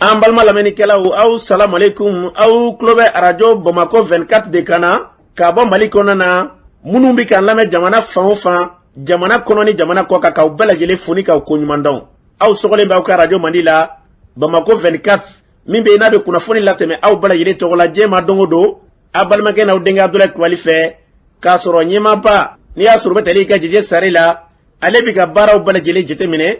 An balma lamɛnnikɛlaw aw salamu alaikum aw tulo bɛ radio Bamako 24 de kan na ka bɔ Mali kɔnɔ na minnu bɛ kan lamɛn jamana fan o fan jamana kɔnɔ ni jamana kɔ kan k'aw bɛɛ lajɛlen fo ni k'aw ko ɲuman dɔn. Aw sɔgɔlen b'aw ka radio Mandi la Bamako 24 min bɛ n'a bɛ kunnafoni latɛmɛ aw bɛɛ lajɛlen tɔgɔ la diɲɛ ma don o don a balimakɛ n'aw denkɛ Abdulaye Kulibali fɛ k'a sɔrɔ ɲɛmaaba n'i y'a sɔrɔ bɛ tali ka jɛjɛ sari la ale bɛ ka baaraw bɛɛ lajɛlen jateminɛ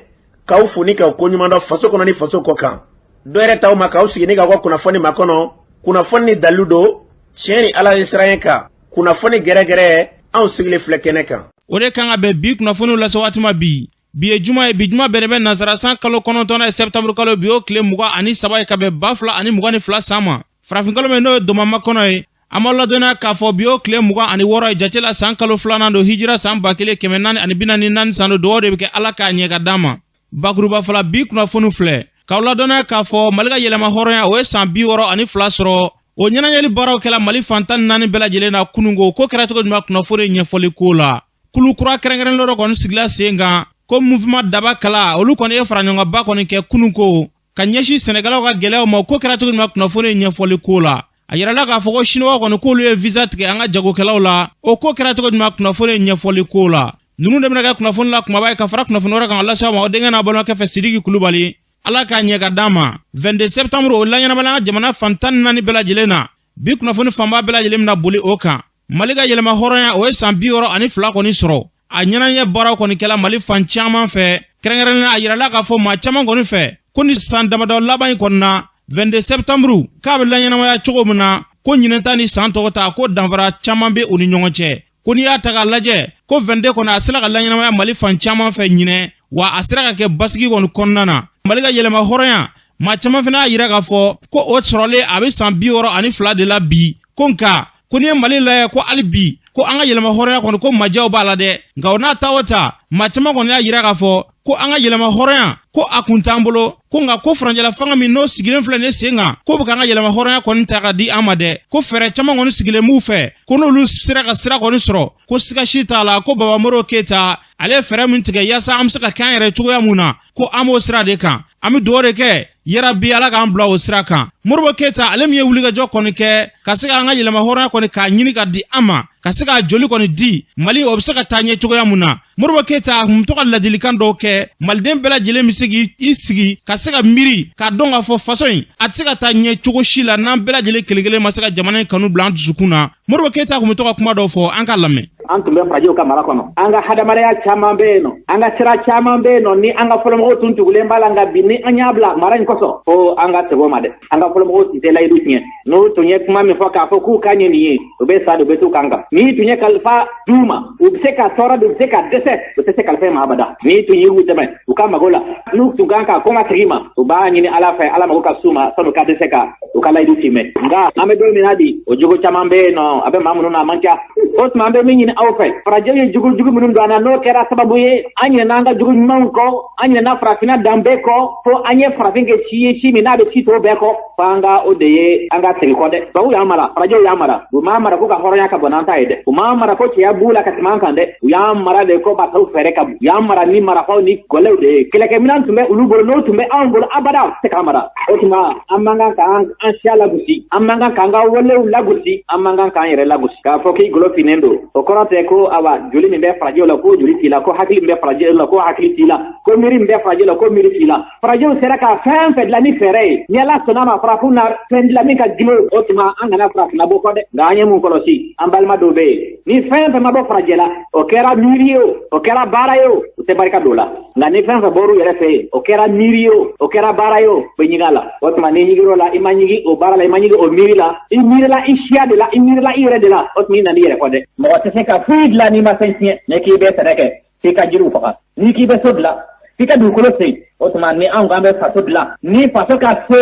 k'aw fo ni k'aw ko ɲuman dɔn faso kɔnɔ ni faso kɔ kan. Dɔwɛrɛ t'aw ma k'aw sigi ni k'aw ka kunnafoni ma kɔnɔ kunnafoni ni dalilu don tiɲɛ ni ala ye siran kan kunnafoni gɛrɛgɛrɛ anw sigilen filɛ kɛnɛ kan. O de kan ka bɛn bi kunnafoniw lase waati ma bi ye juma ye bi juma bɛɛ bɛ nazara san kalo 9 ye septembre kalo bi o tile 23 ye ka bɛn 2022 san ma farafin kalo min n'o ye domama kɔnɔ ye an ma ladɔnniya k'a fɔ bi o tile 26 ye jate la san kalo 2nan don hijira san 1444 san don dugawu de bɛ kɛ ala k'a ɲɛ ka d'an ma bakuruba fɔla bi kunnafoni filɛ k'aw ladɔnniya k'a fɔ Mali ka yɛlɛma hɔrɔnya o ye san 62 sɔrɔ o ɲɛnajɛli baaraw kɛla Mali fantan 4 bɛɛ lajɛlen na kunungo ko kɛra cogo jumɛn kunnafoni ɲɛfɔli ko la kulu kura kɛrɛnkɛrɛnnen dɔ kɔni sigila sen kan ko mouvement daba kala olu kɔni ye fara ɲɔgɔn ba kɔni kɛ kununko ka ɲɛsin sɛnɛgalaw ka gɛlɛyaw ma ko kɛra cogo jumɛn kunnafoni ɲɛfɔli ko la a yirala k'a fɔ ko chinois kɔni k'olu ye visa tigɛ an ka jagokɛlaw la o ko kɛra cogo jumɛn kunnafoni ɲɛfɔli ko la ninnu de bɛna kɛ kunnafoni la kumaba ye ka fara kunnafoni wɛrɛ kan lase ma o denkɛ n'a balimakɛ fɛ Sidiki Kulibali ala k'a ɲɛ ka d'an ma 22 septembre o la ɲɛnabala jamana fantan 4 bɛɛ lajɛlen na bi kunnafoni fanba bɛɛ lajɛlen bɛna boli o kan Mali ka yɛlɛma hɔrɔnya o ye san 62 kɔni sɔrɔ a ɲɛnajɛ baaraw kɔni kɛla Mali fan caman fɛ kɛrɛnkɛrɛnnen a yirala k'a fɔ maa caman kɔni fɛ ko ni san damadɔ laban in kɔni na 22 septembre k'a bɛ la ɲɛnamaya cogo min na ko ɲinɛta ni san tɔgɔ ta ko danfara caman bɛ u ni ɲɔgɔn cɛ ko n'i y'a ta k'a lajɛ ko 22 kɔni a sera ka la ɲɛnamaya Mali fan caman fɛ ɲinɛ wa a sera ka kɛ basigi kɔni kɔnɔna na Mali ka yɛlɛma hɔrɔnya maa caman fana y'a yira k'a fɔ ko o sɔrɔlen a bɛ san 62 de la bi ko nka ko n'i ye Mali lajɛ ko hali bi ko an ka yɛlɛma hɔrɔnya kɔni ko majaw b'a la dɛ nka o n'a ta o ta maa caman kɔni y'a yira k'a fɔ ko an ka yɛlɛma hɔrɔnya ko a kun t'an bolo ko nka ko faranjɛla fanga min n'o sigilen filɛ ne sen kan ko bɛ k'an ka yɛlɛma hɔrɔnya kɔni ta ka di an ma dɛ ko fɛɛrɛ caman kɔni sigilen b'u fɛ ko n'olu sera ka sira kɔni sɔrɔ ko siga si t'a la ko Baba Moro Keyita ale ye fɛɛrɛ min tigɛ yaasa an bɛ se ka kɛ an yɛrɛ cogoya mun na ko an b'o sira de kan an bɛ dugawu de kɛ yarabi ala k'an bila o sira kan Moribo Keyita ale min ye wulikajɔ kɔni kɛ ka se ka an ka yɛlɛma hɔrɔnya kɔni k'a ɲini ka di an ma ka se k'a joli kɔni di Mali o bɛ se ka taa ɲɛ cogoya mun na Moribo Keyita a kun bɛ to ka ladilikan dɔw kɛ maliden bɛɛ lajɛlen bɛ se k'i sigi ka se ka miiri k'a dɔn k'a fɔ faso in a tɛ se ka taa ɲɛ cogo si la n'an bɛɛ lajɛlen kelen ma se ka jamana in kanu bila an dusukun na Moribo Keyita kun bɛ to ka kuma dɔw fɔ an ka lamɛn. An tun bɛ farajiw ka mara kɔnɔ an ka hadamadenya caman bɛ yen nɔ an ka sira caman bɛ yen nɔ ni an ka fɔlɔmɔgɔw tun tugulen b'a la nka bi ni an y'a bila mara in kɔsɔn ko an ka segin o ma dɛ an ka fɔlɔmɔgɔw tun tɛ layidu tiɲɛ n'u tun ye kuma min fɔ k'a fɔ k'u ka ɲɛ nin ye u bɛ sa u bɛ t'u kan kan n'i tun ye kalifa d'u ma u bɛ se ka tɔɔrɔ u bɛ se ka dɛsɛ u tɛ se kalifa ma abada n'i tun ye u dɛmɛ u ka mago la n'u tun kan ka kɔn ka segin ma u b'a ɲini ala fɛ ala mago ka s'u ma sanu ka dɛsɛ ka u ka layidu timɛ nka an bɛ don min na bi o jogo caman bɛ yen nɔ a bɛ maa minnu na a man ca o tuma an bɛ min ɲini aw fɛ farajɛw ye jugu minnu don an na n'o kɛra sababu ye an ɲinɛna an ka jugu ɲumanw kɔ an ɲinɛna farafinna dan bɛɛ kɔ fo an ye farafin kɛ si ye si min n'a bɛ si tɔw bɛɛ kɔ fo an ka o de ye an ka segin kɔ dɛ tubabuw y'an mara farajɛw y'an mara u m'an mara ko ka hɔrɔnya ka bɔ n'an ta ye dɛ u m'an mara ko cɛya b'u la ka tɛmɛ an kan dɛ u y'an mara de ko basaw fɛɛrɛ ka bon u y'an mara ni marafaw ni gɔlɛw de ye kɛlɛkɛminɛn tun bɛ olu bolo n'o tun bɛ anw bolo abada tɛ k'an mara o tuma an man kan k'an siya lagosi an man kan k'an ka walew lagosi an man kan k'an yɛrɛ lagosi k'a fɔ k'i golo finnen don o kɔrɔ tɛ ko awa joli min bɛ farajɛw la ko joli t'i la ko hakili min bɛ farajɛw la ko hakili t'i la ko miiri min bɛ farajɛw la ko miiri t'i la farajɛw sera ka fɛn fɛn dilan ni fɛɛrɛ ye ni ala sɔnna ma farafinw na fɛn dilan min ka girin o tuma an kana farafinna bɔ fɔ dɛ nka an ye mun kɔlɔsi an balima dɔw bɛ yen ni fɛn fɛn ma bɔ farajɛ la o kɛra miiri ye o kɛra baara ye o tɛ barika don la nka ni fɛn fɛn bɔr'u yɛrɛ fɛ yen o kɛra miiri ye o kɛra baara ye o bɛ ɲiga la o tuma ni ɲigir'o la i ma ɲigi o baara la i ma ɲigi o miiri la i miirila i siya de la i miirila i yɛrɛ de la o tuma i nana i yɛrɛ kɔ dɛ mɔgɔ tɛ se ka foyi dilan n'i ma fɛn tiɲɛ ne k'i bɛ sɛnɛ kɛ f'i ka jiriw faga n'i k'i bɛ so dilan f'i ka dugukolo sen o tuma ni anw k'an bɛ faso dilan ni faso ka se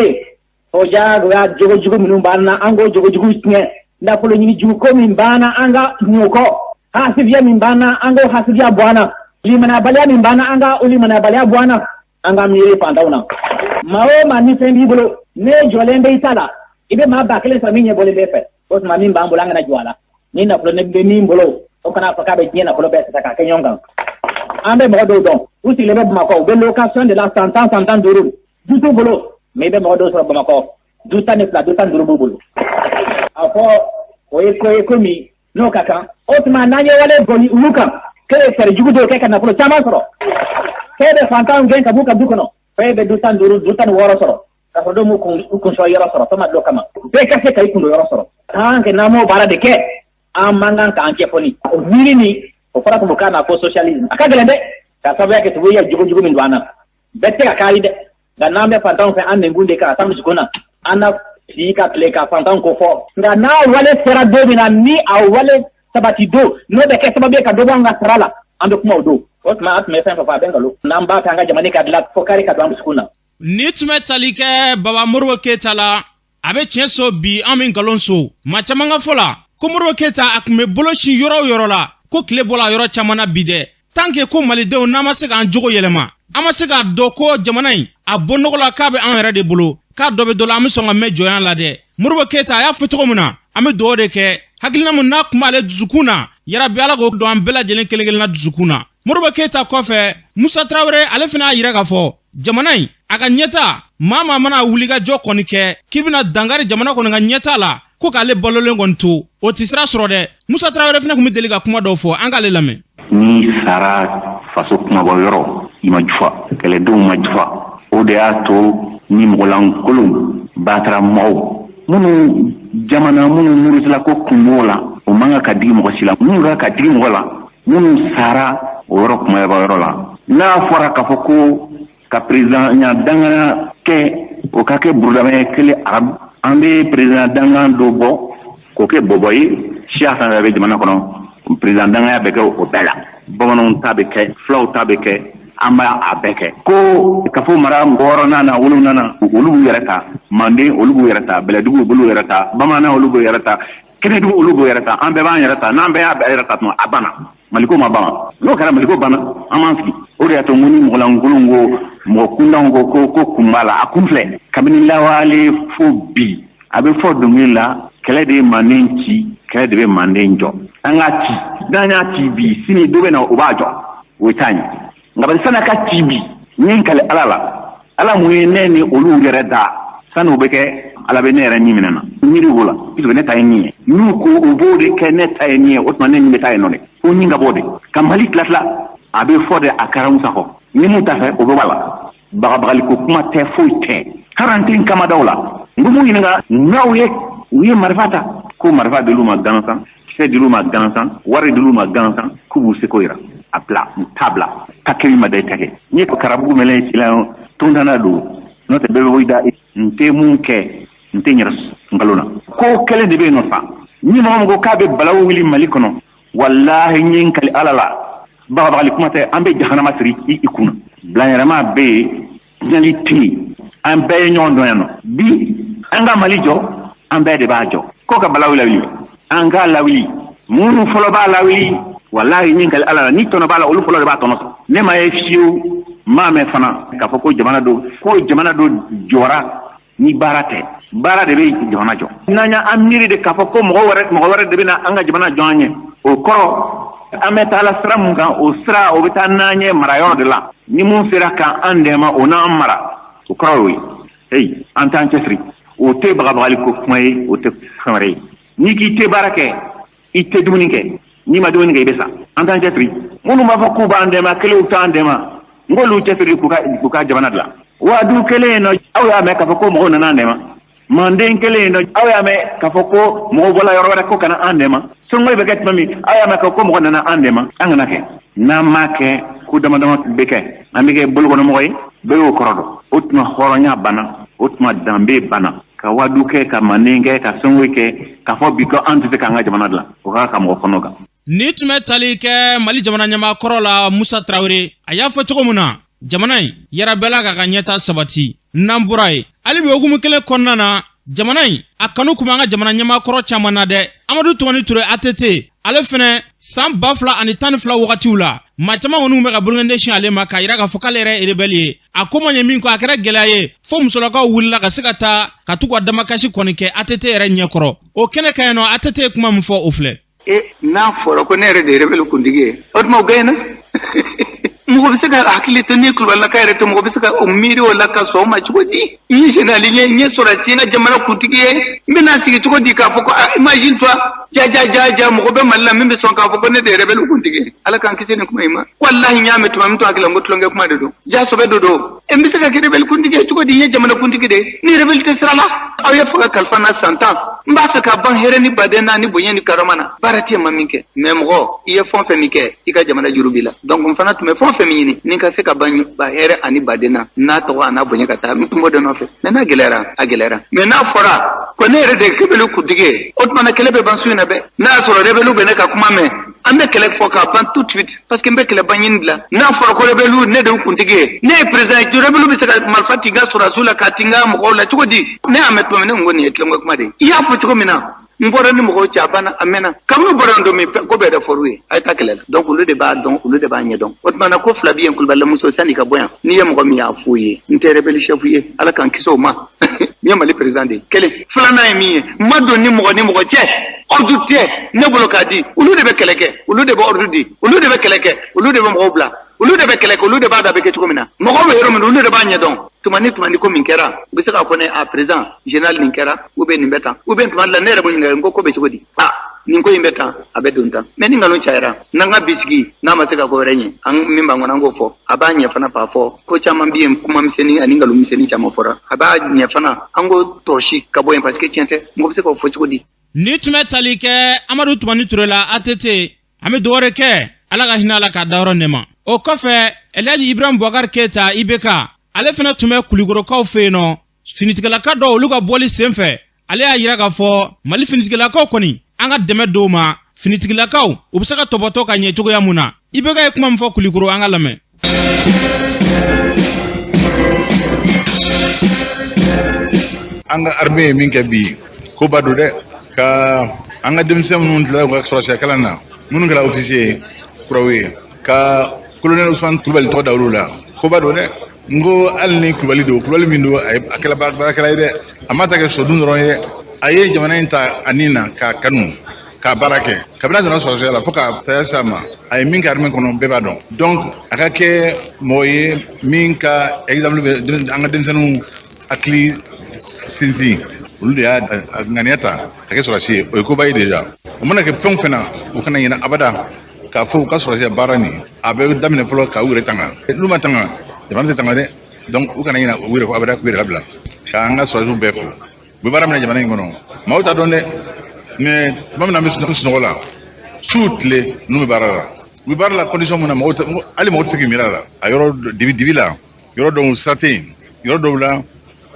o jaagoya jogojugu minnu b'an na an k'o jogojugu tiɲɛ nafolo ɲini juguko min b'an na an ka ɲɛ o kɔ hasidiya min b'an na an k'o hasidiya bɔ an na limanabaliya min b'an na an ka o limanabaliya bɔ an na an ka miiri fantanw na maa o maa ni fɛn b'i bolo ne jɔlen bɛ i ta la i bɛ maa ba kelen sɔrɔ min ɲɛbɔlen bɛ fɛ o tuma min b'an bolo an kana jɔ a la ni nafolo ne bɛ min bolo o kana fɔ k'a bɛ diɲɛ nafolo bɛɛ ta k'a kɛ ɲɔgɔn kan an bɛ mɔgɔ dɔw dɔn u sigilen bɛ Bamakɔ u bɛ location de la san 10 san 15 du t'u bolo mais be mo do so Bamako du tan duru bulu afo o ekomi no kaka otma nanye wale goni uluka kele fer jugudo ke kana fulo chama soro kebe fantan gen kabuka dukono febe du tan woro soro ka do mu kun so yoro soro to ma do kama be ka se kai kun do yoro soro anke namo bara de ke amangan ka anke poni ni o fara ko kana ko socialism akagele de ka sabe ke tuwe ya jugu min wana bette ka kai de da nambe fantan fe an ngunde ka samu jikona ana sika pleka fantan ko fo nga na wale sera do bina ni a wale sabati do no be ke sababe ka do banga sarala ando kuma do otma at me fa bengalo namba tanga jamani ka dlat fokari ka do am skuna ni tume talike baba Modibo Keita la abe tienso bi amin galonso ma chamanga fola ko Modibo Keita akme boloshi yoro la ko kle bola yoro chamana bide tanke ko malidew na ma se kan jogo yelema ama se ka do ko jamana yi a bonnogola ka be an yere de bolo ka do be do la mi songa me joyan la de Modibo Keita ya futugo muna ami do de ke hakilina mun na kuma le duzukuna yara bi ala go do an bela jelen kelegel na duzukuna Modibo Keita ko fe Musa Traoré ale fina yira ka fo jamana yi aga nyeta mama mana wuliga jokoni ke kibina dangari jamana ko nga nyeta la ko kale bololen gonto o tisra soro de Musa Traoré fina kumi deliga kuma do fo angale lame ni sara faso kuma bo yoro imajfa kele do majfa o de ato ni molan kolum batra maw munu jamana munu murusla ko kumola o manga kadi mo sila munu ra kadi mo la munu sara o yoro kuma bo yoro la na fora ka foko ka président nya dangana ke o ka ke burudame kele arab ambe président dangan do bo ko ke boboyi cheikh tan be jamana kono président danga be ko o bela bonon tabeke flow tabeke amba abeke ko ka fo mara ngoro nana wulu nana wulu yarata mande wulu yarata bela dugu wulu yarata bamana wulu yarata kene dugu wulu yarata ambe ban yarata nambe yarata no abana maliko mabama no kala maliko bana amanski ori ato ngoni ngolangolongo mo kundango ko kumbala akumfle kabini lawale fobi abe fodumila kele de manenchi kele de manenjo angati danya tibi sini dobe na obajo wetani ngabali sana ka tibi nyinkale ala muyenene olu gereda sanu beke ala benere nyiminana nyiri wala izo ne tayni nuko obode ke ne tayni otmane nyime taynone o nyinga bode kamali klasla abe fode akaram sako ni mutafe obala bagali ko kuma te foite karantin kama dawla ngumu yinga nawye wiye marfata ko marfa de luma ganasa se de luma ganasa wari de luma ganasa kubu se koira apla tabla takiri madaitake ni ko karabu mele sila tundana do note bebe wida nte munke nte nyaras ngalona ko kele de be no fa ni mo go kabe balawo wili malikono wallahi nyin kali alala bagali kuma te ambe jahannama siri ikuna blanyrama be nyaliti ambe nyondo yano bi anga malijo ambe de bajo ko ka balawo lawili anga lawili munu folo ba lawili wallahi nyin kali alala ni tono bala olu folo ba tono ne ma efiu mame fana ka foko jamana do jora ni barate bara de be jamana jo nanya amiri de ka foko mo wore de bina anga jamana joanye o koro ameta la sram ga o sra o bitananye marayon de la ni mun sira ka andema ona mara o koro wi hey antan chesri o te bagali ko may o te famare ni ki te barake ite dumunike ni ma dumunike besa antan chesri munu ma foko ba andema kele o tandema ngolu chefiri kuka jamana la wadu kele no awya me ka foko mo nana ndema manden kele no awya me ka foko mo bola yoro ko kana andema so ngoy be gat mami awya me ka ko mo nana andema angana ke na make ku dama beke amike bulgo no moy be o korodo utma horonya bana utma dambe bana ka wadu ke ka manenge ka sonwe ke ka fo biko antite ka nga jamana la o ka mo konoga ni tume tali ke mali jamana nyama korola Musa Traoré aya fo cogo muna jamana yara bela ka nyeta sabati namburai ali be ogumu kele konnana jamana akanu kuma nga jamana nyama koro chamana de Amadou Toumani Touré ATT ale fene sam bafla ani tanfla wakati ula matama wonu me ka bulngende shi ale maka ira ka fokalere rebellier akoma nyemin ko akere gelaye fo musola ka wulla ka sikata ka tukwa damakashi konike ATT ere nyekoro o kene kayno ATT kuma mfo ofle na foro ko nere de rebel kundige ot mo gayna mɔgɔ bɛ se ka hakili to ni kulubali ka yɛrɛ to mɔgɔ bɛ se ka o miiri o la ka sɔn o ma cogo di i ye général ɲɛ sɔrɔ si n ka jamana kuntigi ye n bɛna sigi cogo di k'a fɔ ko imagine toi ja mɔgɔ bɛ Mali la min bɛ sɔn k'a fɔ ko ne de ye rebelle kuntigi ye ala k'an kisi ni kuma in ma wallahi n y'a mɛn tuma min to hakili la n ko tulonkɛ kuma de don ja sɔbɛ do don n bɛ se ka kɛ rebelle kuntigi ye cogo di n ye jamana kuntigi de ni rebelle tɛ sira la aw ye faga kalifa na san 10 n b'a fɛ ka ban hɛrɛ ni baden na ni bonya ni karama na baara tɛ ma min kɛ mais mɔgɔ i ye fɛn o fɛn min kɛ i ka jamana juru b'i la donc n fana tun bɛ fɛn o fɛn min ɲini ni ka se ka ban hɛrɛ ani baden na n'a tɔgɔ a n'a bonya ka taa n tun b'o de nɔfɛ mais n'a gɛlɛyara a gɛlɛyara mais n'a fɔra ko ne yɛrɛ de ye rebelle kuntigi ye o tuma na kɛlɛ bɛ ban su in na bɛ n'a y'a sɔrɔ rebelle bɛ ne ka kuma mɛn an bɛ kɛlɛ fɔ k'a ban tout de suite parce que n bɛ kɛlɛ ban ɲini de la n'a fɔra ko rebelle ne de ye kuntigi ye ne ye président ye rebelle bɛ se ka marifa ti n ka sɔrɔdasiw la k'a ti n ka mɔgɔw la cogo di ne y'a mɛn tuma min ne ko nin ye tilenkɔ kuma de i y'a fɔ cogo min na n bɔra ni mɔgɔw cɛ a banna a mɛnna kabini bɔra nin don min ko bɛɛ de fɔr'u ye a ye taa kɛlɛ la donc olu de b'a dɔn olu de b'a ɲɛ dɔn o tuma na ko fila bɛ yen Kulibali muso sanni ka bɔ yan n'i ye mɔgɔ min y'a f'u ye n tɛ rebelle chef ye ala k'an kisi o ma n ye Mali président de ye kelen filanan ye min ye n ma don ni mɔgɔ cɛ ordre tɛ ne bolo k'a di olu de bɛ kɛlɛ kɛ olu de bɛ ordre di olu de bɛ kɛlɛ kɛ olu de bɛ mɔgɔw bila olu de bɛ kɛlɛ kɛ olu de b'a da bɛ kɛ cogo min na mɔgɔw bɛ yɔrɔ min olu de b'a ɲɛ dɔn tuma ni ko min kɛra u bɛ se k'a fɔ ne a président général nin kɛra ou bien nin bɛ tan ou bien tuma la ne yɛrɛ bɛ ɲininka n ko bɛ cogo di nin ko in bɛ tan a bɛ don tan mais ni nkalon cayara n'an ka bisigi n'a ma se ka ko wɛrɛ ɲɛ an min b'an kɔnɔ an k'o fɔ a b'a ɲɛ fana k'a fɔ ko caman bɛ yen kuma misɛnnin ani nkalon misɛnnin caman fɔra a b'a ɲɛ fana an k'o tɔɔsi ka bɔ yen parce que tiɲɛ tɛ mɔgɔ bɛ se k'o fɔ cogo di. ni tun bɛ tali kɛ Amadu Tumani Ture la ATT an bɛ dugawu kɛ ala ka hinɛ ala k'a dayɔrɔ nɛɛma o kɔfɛ Elhaji Ibrahim Boubacar Keita IBK ale fana tun bɛ Kulikorokaw fɛ yen nɔ finitigilaka dɔw olu ka bɔli senfɛ ale y'a jira k'a fɔ Mali finitigilakaw kɔni an ka dɛmɛ dɔw ma finitigilakaw u bɛ se ka tɔbɔtɔ ka ɲɛ cogoya mun na IBK ye kuma min fɔ Kulikoro an ka lamɛn. an ka armée ye min kɛ bi ko ba don dɛ ka an ka denmisɛn minnu tila ka sɔrɔsiya kalan na minnu kɛra officier kuraw ye ka colonel Ousmane Kulibali tɔgɔ da olu la ko ba don dɛ n ko hali ni Kulibali don Kulibali min don a kɛla baarakɛla ye dɛ a ma ta kɛ sɔdun dɔrɔn ye a ye jamana in ta a nin na k'a kanu k'a baara kɛ kabini a donna sɔrɔsiya la fo k'a saya s'a ma a ye min kɛ armée kɔnɔ bɛɛ b'a dɔn donc a ka kɛ mɔgɔ ye min ka exemple bɛ an ka denmisɛnninw hakili sinsin olu de y'a ŋaniya ta ka kɛ sɔrɔsi ye o ye koba ye déjà o mana kɛ fɛn o fɛn na o kana ɲinɛ abada k'a fɔ u ka sɔrɔsiya baara nin a bɛ daminɛ fɔlɔ k'u yɛrɛ tanga n'u ma tanga jamana tɛ tanga dɛ donc u kana ɲinɛ u yɛrɛ kɔ abada k'u yɛrɛ labila k'an ka sɔrɔsiw bɛɛ fo u bɛ baara minɛ jamana in kɔnɔ maaw t'a dɔn dɛ mais tuma min na an bɛ sunɔgɔ la su tile n'u bɛ baara la u bɛ baara la condition min na hali mɔgɔ tɛ se k'i miiri a la a yɔrɔ dibi la yɔrɔ dɔw sira tɛ yen yɔrɔ dɔw la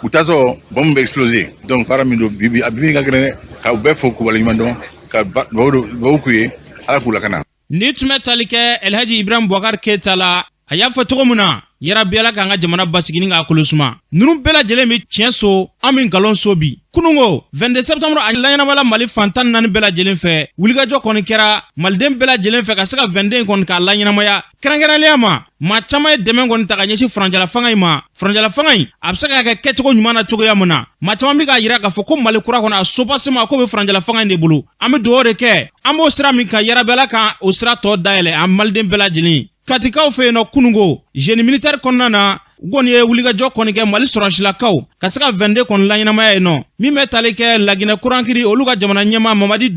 u t'a sɔrɔ bombe bɛ exploser donc baara min don bibi a bibi ka gɛlɛn dɛ k'u bɛɛ fo k'u waleɲuman dɔn ka dugawu k'u ye ala k'u lakana. ni tun bɛ tali kɛ Elhaji Ibrahim Boubacar Keita la a y'a fɔ cogo min na yarabi ala k'an ka jamana basigi ni k'a kolosuma ninnu bɛɛ lajɛlen bɛ tiɲɛ so an min nkalon so bi kunungo 22 septembre a laɲɛnamala Mali fantan naani bɛɛ lajɛlen fɛ wulikajɔ kɔni kɛra maliden bɛɛ lajɛlen fɛ ka se ka 22 kɔni k'a laɲɛnamaya kɛrɛnkɛrɛnnenya ma maa caman ye dɛmɛ kɔni ta ka ɲɛsin faranjala fanga in ma faranjala fanga in a bɛ se ka kɛ kɛcogo ɲuman na cogoya min na maa caman bɛ k'a jira k'a fɔ ko Mali kura kɔnɔ a sobasema ko bɛ faranjala fanga in de bolo an bɛ dugawu de kɛ an b'o sira min kan yarabi ala kan o sira tɔ dayɛlɛ an maliden bɛɛ lajɛlen katikaw fɛ yen nɔ kunungo génie militaire kɔnɔna na u kɔni ye wulikajɔ kɔni kɛ Mali sɔrɔsilakaw ka se ka 22 kɔni laɲɛnamaya yen nɔ min bɛ tali kɛ Laginɛ kurankiri olu ka jamana ɲɛmaa Mamadi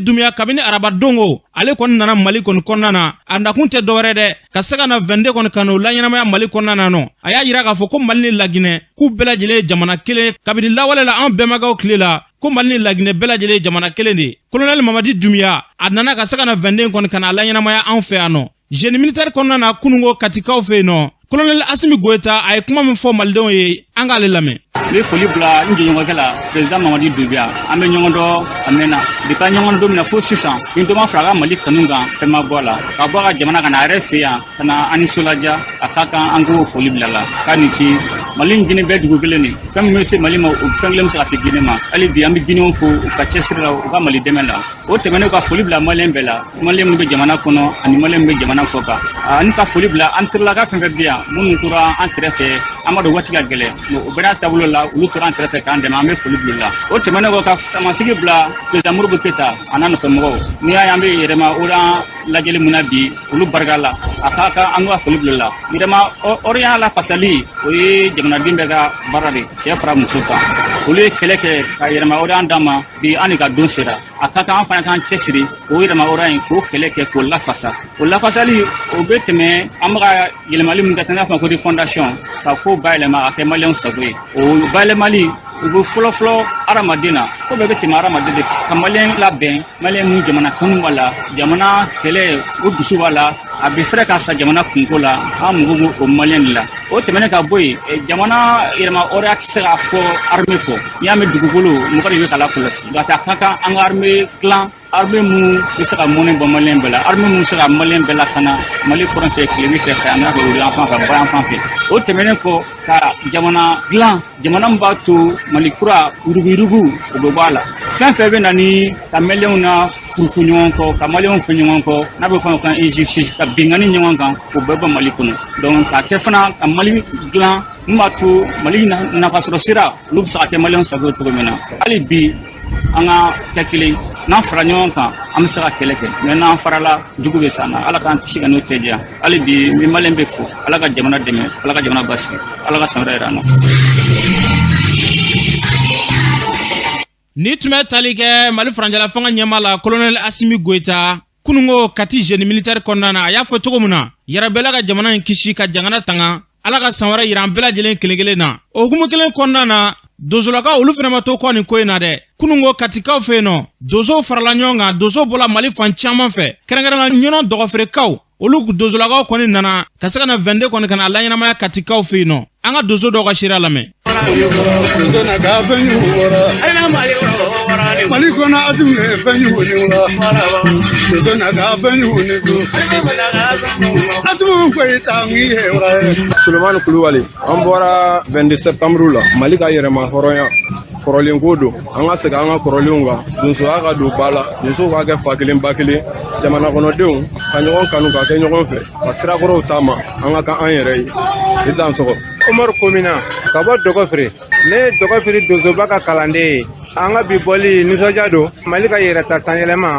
Dumbuya kabini araba dongo ale kɔni nana Mali kɔni kɔnɔna na a nakun tɛ dɔwɛrɛ dɛ ka se ka na 22 kɔni ka n'o laɲɛnamaya Mali kɔnɔna na nɔ a y'a jira k'a fɔ ko Mali ni Laginɛ k'u bɛɛ lajɛlen ye jamana kelen kabini lawale la an bɛnbagaw tile la ko Mali ni Laginɛ bɛɛ lajɛlen ye jamana kelen de colonel Mamadi Dumbuya a nana ka se ka na 22 kɔni ka na laɲɛnamaya an fɛ yan nɔ génie militaire kɔnɔna na kunungo katikaw fɛ yen nɔ colonel Asimi Goita a ye kuma min fɔ malidenw ye an k'ale lamɛn. n bɛ foli bila n jɛɲɔgɔnkɛ la président Mamadi Dumbuya an bɛ ɲɔgɔn dɔn a mɛnna depuis an ɲɔgɔn don min na fo sisan ni dɔ ma fara a ka Mali kanu kan fɛn ma bɔ a la ka bɔ a ka jamana ka na a yɛrɛ fɛ yan ka na an ni so ladiya a ka kan an k'o foli bila la k'a ni ci Mali ni Guinée bɛɛ dugu kelen de fɛn min bɛ se Mali ma o fɛn kelen bɛ se ka se Guinée ma hali bi an bɛ Guinéenw fo u ka cɛsiri la u ka Mali dɛmɛ la o tɛmɛnen ka foli bila Maliyɛn bɛɛ la Maliyɛn minnu bɛ jamana kɔnɔ ani Maliyɛn minnu bɛ jamana kɔ kan ani ka foli bila an terilaka fɛn fɛn bɛ yan minnu tora an kɛrɛfɛ amado wati ka gele o bena tabulo la ulu toran trete kan de mambe fulu bula o temene ko ka tamasigi bla de zamurbu peta anana famo ni ayambe yerema ora lajeli munabi ulu bargala akaka angwa fulu bula yerema oriya la fasali o ye jamana dimbe ga barade chefra musuka ulu keleke ka yerema ora andama bi anika donsera akaka an fana kan cesiri o yerema ora in ko keleke ko la fasali o beteme amra yelemali mun gatana fa ko di fondation ka ko bailema ake malion sagwe o bailemali ubu flo aramadina ko bebe ti aramadede kamalen la ben malen mu jamana kanu wala jamana kele o dusu wala abi freka sa jamana kunkola amugo o malen la o temene ka boy jamana irma ora tsira fo arme ko yame dugugolo mu ko yo kala kulas gata kaka ang arme clan arme mu bisa mone bo malen bela arme mu sira malen bela kana mali koran fe klemi fe kana ko uri enfant ka ba enfant fe o temene ko ka jamana clan jamana mbatu malikura urugu o bala fen fe be nani kameleon na fufunyon ko kameleon funyon ko na be fa kan injustice ka bingani nyon kan o beba malikuno donc ka kefana mali glan mbatu mali na fasro sira lubsa ke maleon sago to mena ali bi anga takile na franyon kan amsara keleke mena farala jugube sana ala kan tishiga no teja ali bi mi malembe fu ala ka jamana deme ala ka jamana basi ala ka samra irano ni tume talike mali franjala fanga nyamala colonel Asimi Goita kunungo kati jeune militaire konnana ya fo togomuna yarabela ka jamana kishi ka jangana tanga ala ka samara irambela jelen kelegele na ogumu kelen konnana dozolaka olu fena mato ko ni ko ina de kunungo katika feno dozo farala nyonga dozo bola mali fan chaman fe kerengera nyono dogofre kaw olu dozolaka ko ni nana kasaka na vende ko ni kana ala nyama katika feno anga dozo doga shira lame Malikona adumne fanyu wala dona ga fanyu nezu atu kwita ngi wala Suleiman Kulubali an bɔra 22 septembre la Mali ka yɛrɛma hɔrɔnya kɔrɔlen ko don an ka segin an ka kɔrɔlenw kan donsoya ka don ba la donsow ka kɛ fa kelen ba kelen jamana kɔnɔdenw ka ɲɔgɔn kanu ka kɛ ɲɔgɔn fɛ ka sirakɔrɔw taama an ka kan an yɛrɛ ye i dan sɔgɔ Omar Komina ka bɔ Dɔgɔfiri ne ye Dɔgɔfiri donsoba ka kalanden ye an ka bi bɔli nisɔndiya don Mali ka yɛrɛta sanyɛlɛma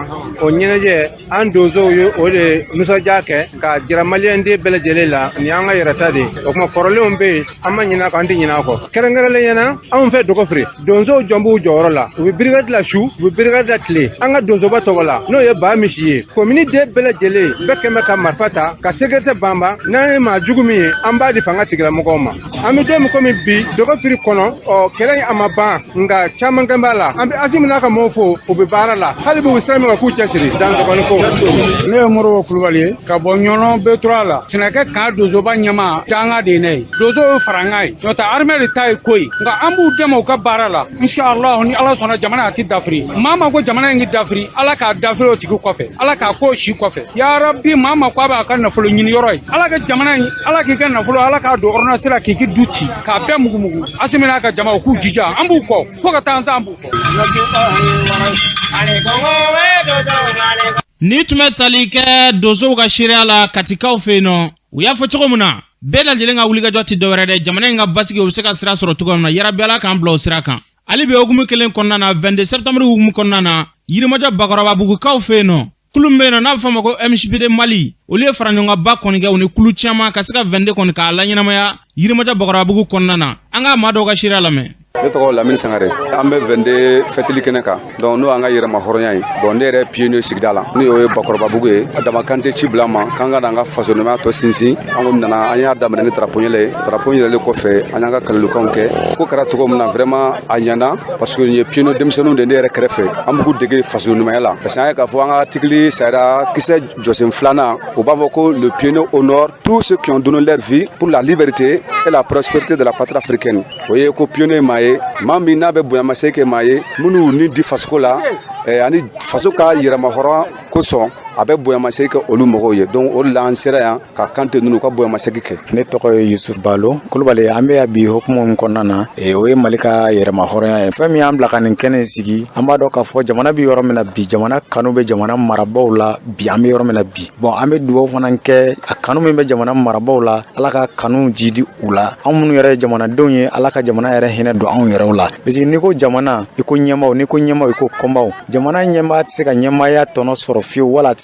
o ɲɛnajɛ an donsow ye o de nisɔndiya kɛ ka jira maliyɛnden bɛɛ lajɛlen la ni an ka yɛrɛta de o kuma kɔrɔlenw bɛ yen an ma ɲinɛ k'an tɛ ɲinɛ a kɔ kɛrɛnkɛrɛnlen ɲɛna anw fɛ Dɔgɔfiri donsow jɔn b'u jɔyɔrɔ la u bɛ birigadi la su u bɛ birigadi la tile an ka donsoba tɔgɔ la n'o ye ba misi ye komini den bɛɛ lajɛlen bɛɛ kɛmɛ ka marifa ta ka sécurité banban n'an ye maa jugu min ye an b'a di fanga tigilamɔgɔw ma an bɛ don min komi bi Dɔgɔfiri kɔnɔ kɛlɛ a ma ban nka caman kɛ b'a la an bɛ Asimi n'a ka mɔgɔw fo u bɛ baara la hali bi u sira min kan k'u cɛsiri dan dɔgɔnin ko ne ye Moribo Kulubali ye ka bɔ ɲɔnɔ B3 la sɛnɛkɛ kan donsoba ɲɛma danga de ne ye donso ye faranga ye n'o tɛ armée de ta ye ko ye nka an b'u dɛmɛ u ka baara la inshallah ni ala sɔnna jamana a tɛ dafiri maa ma ko jamana in ka dafiri ala k'a dafiri o tigi kɔfɛ ala k'a ko si kɔfɛ yarabi maa ma ko a b'a ka nafolo ɲini yɔrɔ ye ala ka jamana in ala k'i ka nafolo ala k'a don ordonnance la k'i du ci k'a bɛɛ mugumugu Asimi n'a ka jama u k'u jija an b'u kɔ fo ka taa an ta an b'u kɔ ni tume talike dozo ka shiria la katikaw feno u y'a fɔ cogo min na bɛɛ lajɛlen ka wuli ka jɔ ti dɔwɛrɛ dɛ jamana in ka basigi u bɛ se ka sira sɔrɔ cogo min na yarabi ala k'an bila o sira kan hali bi hukumu kelen kɔnɔna na 22 septembre hukumu kɔnɔna na yirimajɔ bakɔrɔbabugukaw fɛ yen nɔ kulu min bɛ yen nɔ n'a bɛ fɔ a ma ko MSPD Mali olu ye faraɲɔgɔnba kɔni kɛ u ni kulu caman ka se ka 22 kɔni k'a laɲɛnamaya yirimajɔ bakɔrɔbabugu kɔnɔna na an ka maa dɔw ka sira lamɛn. Ne tɔgɔ Lamini Sangare an bɛ 22 fɛtili kɛnɛ kan donc n'o an ka yɛrɛma hɔrɔnya ye bon ne yɛrɛ pionnier sigida la n'o ye Bakɔrɔbabugu ye Adama Kante ci bila ma k'an ka an ka façonnement tɔ sinsin an ko nana an y'a daminɛ ni drapeau yɛlɛ ye drapeau yɛlɛlen kɔfɛ an y'an ka kalilukanw kɛ ko kɛra cogo min na vraiment a ɲɛna parce que nin ye pionnier denmisɛnninw de ne yɛrɛ kɛrɛfɛ an b'u dege façonnement la parce que an ye k'a fɔ an ka article sariya kisɛ jɔsen filanan o b'a fɔ ko le pionnier honore tous ceux qui ont donné leur vie pour la liberté et la prospérité de la patrie africaine o ye ko pionnier ma ye maa min n'a bɛ bonyama se kɛ maa ye minnu ni di faso la ani faso ka yɛrɛma hɔrɔn kosɔn a bɛ bonyamasegin kɛ olu mɔgɔw ye donc o de la an sera yan ka kan tɛ ninnu ka bonyamasegin kɛ. Ne tɔgɔ ye Yusuf Balo Kulubali. An bɛ bi hukumu min kɔnɔna na o ye Mali ka yɛrɛmahɔrɔnya ye. Fɛn min y'an bila ka nin kɛnɛ sigi an b'a dɔn k'a fɔ jamana bɛ yɔrɔ min na bi, jamana kanu bɛ jamana marabaaw la bi, an bɛ yɔrɔ min na bi. Bon an bɛ dugawu fana kɛ a kanu min bɛ jamana marabaaw la, Ala ka kanu jidi u la. An minnu yɛrɛ ye jamanadenw ye, Ala ka jamana yɛrɛ hinɛ don anw yɛrɛw la. Parce que n'i ko jamana i ko ɲɛmaaw, n'i ko ɲɛmaaw i ko kɔnbaw. Jamana ɲɛmaa tɛ se ka ɲɛmaaya tɔnɔ sɔrɔ fiyewu, wala a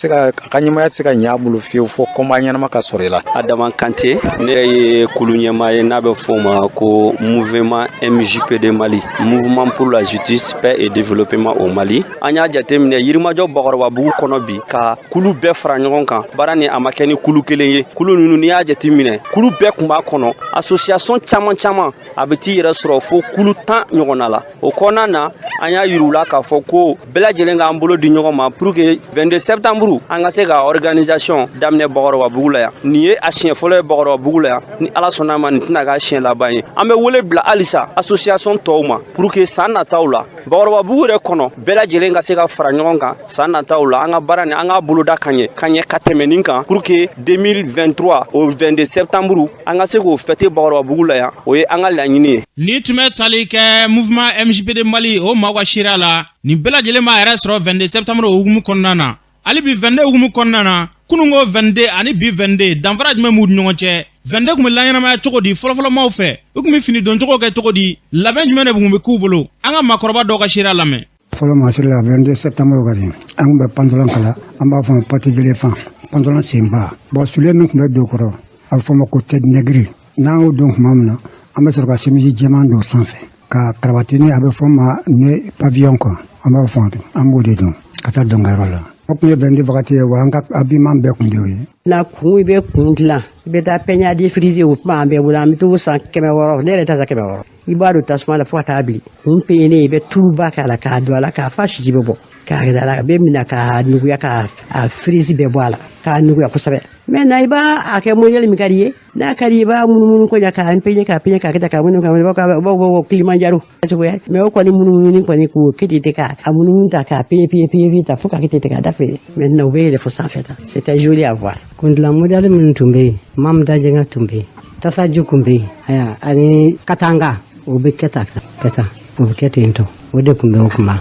ka ɲɛmaaya tɛ se ka ɲɛ a bolo fiyewu fo kɔnba ɲɛnama ka sɔrɔ i la. Adama Kante, ne ye kulu ɲɛmaa ye n'a bɛ fɔ o ma ko mouvement MJPD Mali, mouvement pour la justice, paix et développement au Mali. An y'a jateminɛ Yirimajɔ Bakɔrɔbabugu kɔnɔ bi ka kulu bɛɛ fara ɲɔgɔn kan. Baara ni a ma kɛ ni kulu kelen ye. Kulu ninnu n'i y'a jateminɛ kulu bɛɛ kun b'a kɔnɔ. Association caman a bɛ t'i yɛrɛ sɔrɔ fo kulu 10 ɲɔgɔnna la. O kɔnɔna na an y'a yir'u la k'a fɔ ko bɛɛ lajɛlen k'an bolo di ɲɔgɔn ma pour que 22 septembre an ka se ka organisation daminɛ Bakɔrɔbabugu la yan. Nin ye a siɲɛ fɔlɔ ye Bakɔrɔbabugu la yan. Ni Ala sɔnna ma nin tɛna k'a siɲɛ laban ye. An bɛ wele bila halisa association tɔw ma pour que san nataw la Bakɔrɔbabugu yɛrɛ kɔnɔ bɛɛ lajɛlen ka se ka fara ɲɔgɔn kan san nataw la an ka baara ni an ka boloda ka ɲɛ ka tɛmɛ nin kan pour que 2023 au 22 septembre an ka se k'o fêter Bakɔrɔbabugu la yan. O ye an ka laɲini ye. Ni tun bɛ tali kɛ mouvement MJPD Mali o maaw ka sira la nin bɛɛ lajɛlen b'a yɛrɛ sɔrɔ 22 septembre o hukumu kɔnɔna na. Hali bi 22 hukumu kɔnɔna na kunungo 22 ani bi 22 danfara jumɛn b'u ni ɲɔgɔn cɛ? 22 kun bɛ laɲɛnamaya cogo di fɔlɔfɔlɔ maaw fɛ? U kun bɛ fini don cogo kɛ cogo di? Labɛn jumɛn de kun bɛ k'u bolo? An ka maakɔrɔba dɔw ka sira lamɛn. Fɔlɔ masiri la 22 septembre wagati an kun bɛ pantalon kala an b'a fɔ pati jeli fan pantalon senba bon soulier min kun bɛ don kɔrɔ a bɛ fɔ ma ko tête nègre n'an y'o don tuma min na an bɛ sɔrɔ ka chemise jɛman don sanfɛ ka cravatini a bɛ fɔ ma ne pavillon quoi an b'a fɔ an b'o de don ka taa dɔnkɛyɔrɔ la. O kun ye 22 wagati ye wa an ka habillement bɛɛ kun de y'o ye. Na kun i bɛ kun dilan i bɛ taa peignoir frisé o kuma an bɛɛ bolo an bɛ t'o san 600 ne yɛrɛ t'a san 600 i b'a don tasuma la fo ka taa bili kun peigné i bɛ tuluba k'a la k'a don a la k'a fa siji bɛ bɔ k'a kɛ a la a bɛ minɛ k'a nuguya k'a frise bɛɛ bɔ a la k'a nuguya kosɛbɛ maintenant i b'a kɛ modèle min ka di ye n'a ka di i b'a munumunu ko ɲa k'a peigné k'a kɛ tan k'a munumunu k'a bɔ Kilimanjaro cogoya mais o kɔni munumunu kɔni k'o kɛ ten k'a munumunu ta k'a peigné ta fo k'a kɛ ten k'a dafɛ maintenant u bɛ yɛlɛ fo sanfɛ tan c'était joli à voir. Kundilan modèle min tun bɛ yen Mamda Jɛngɛ tun bɛ yen Tasaju kun bɛ yen ani Katanga o bɛ kɛ tan o bɛ kɛ ten tɔ o de kun bɛ o kuma.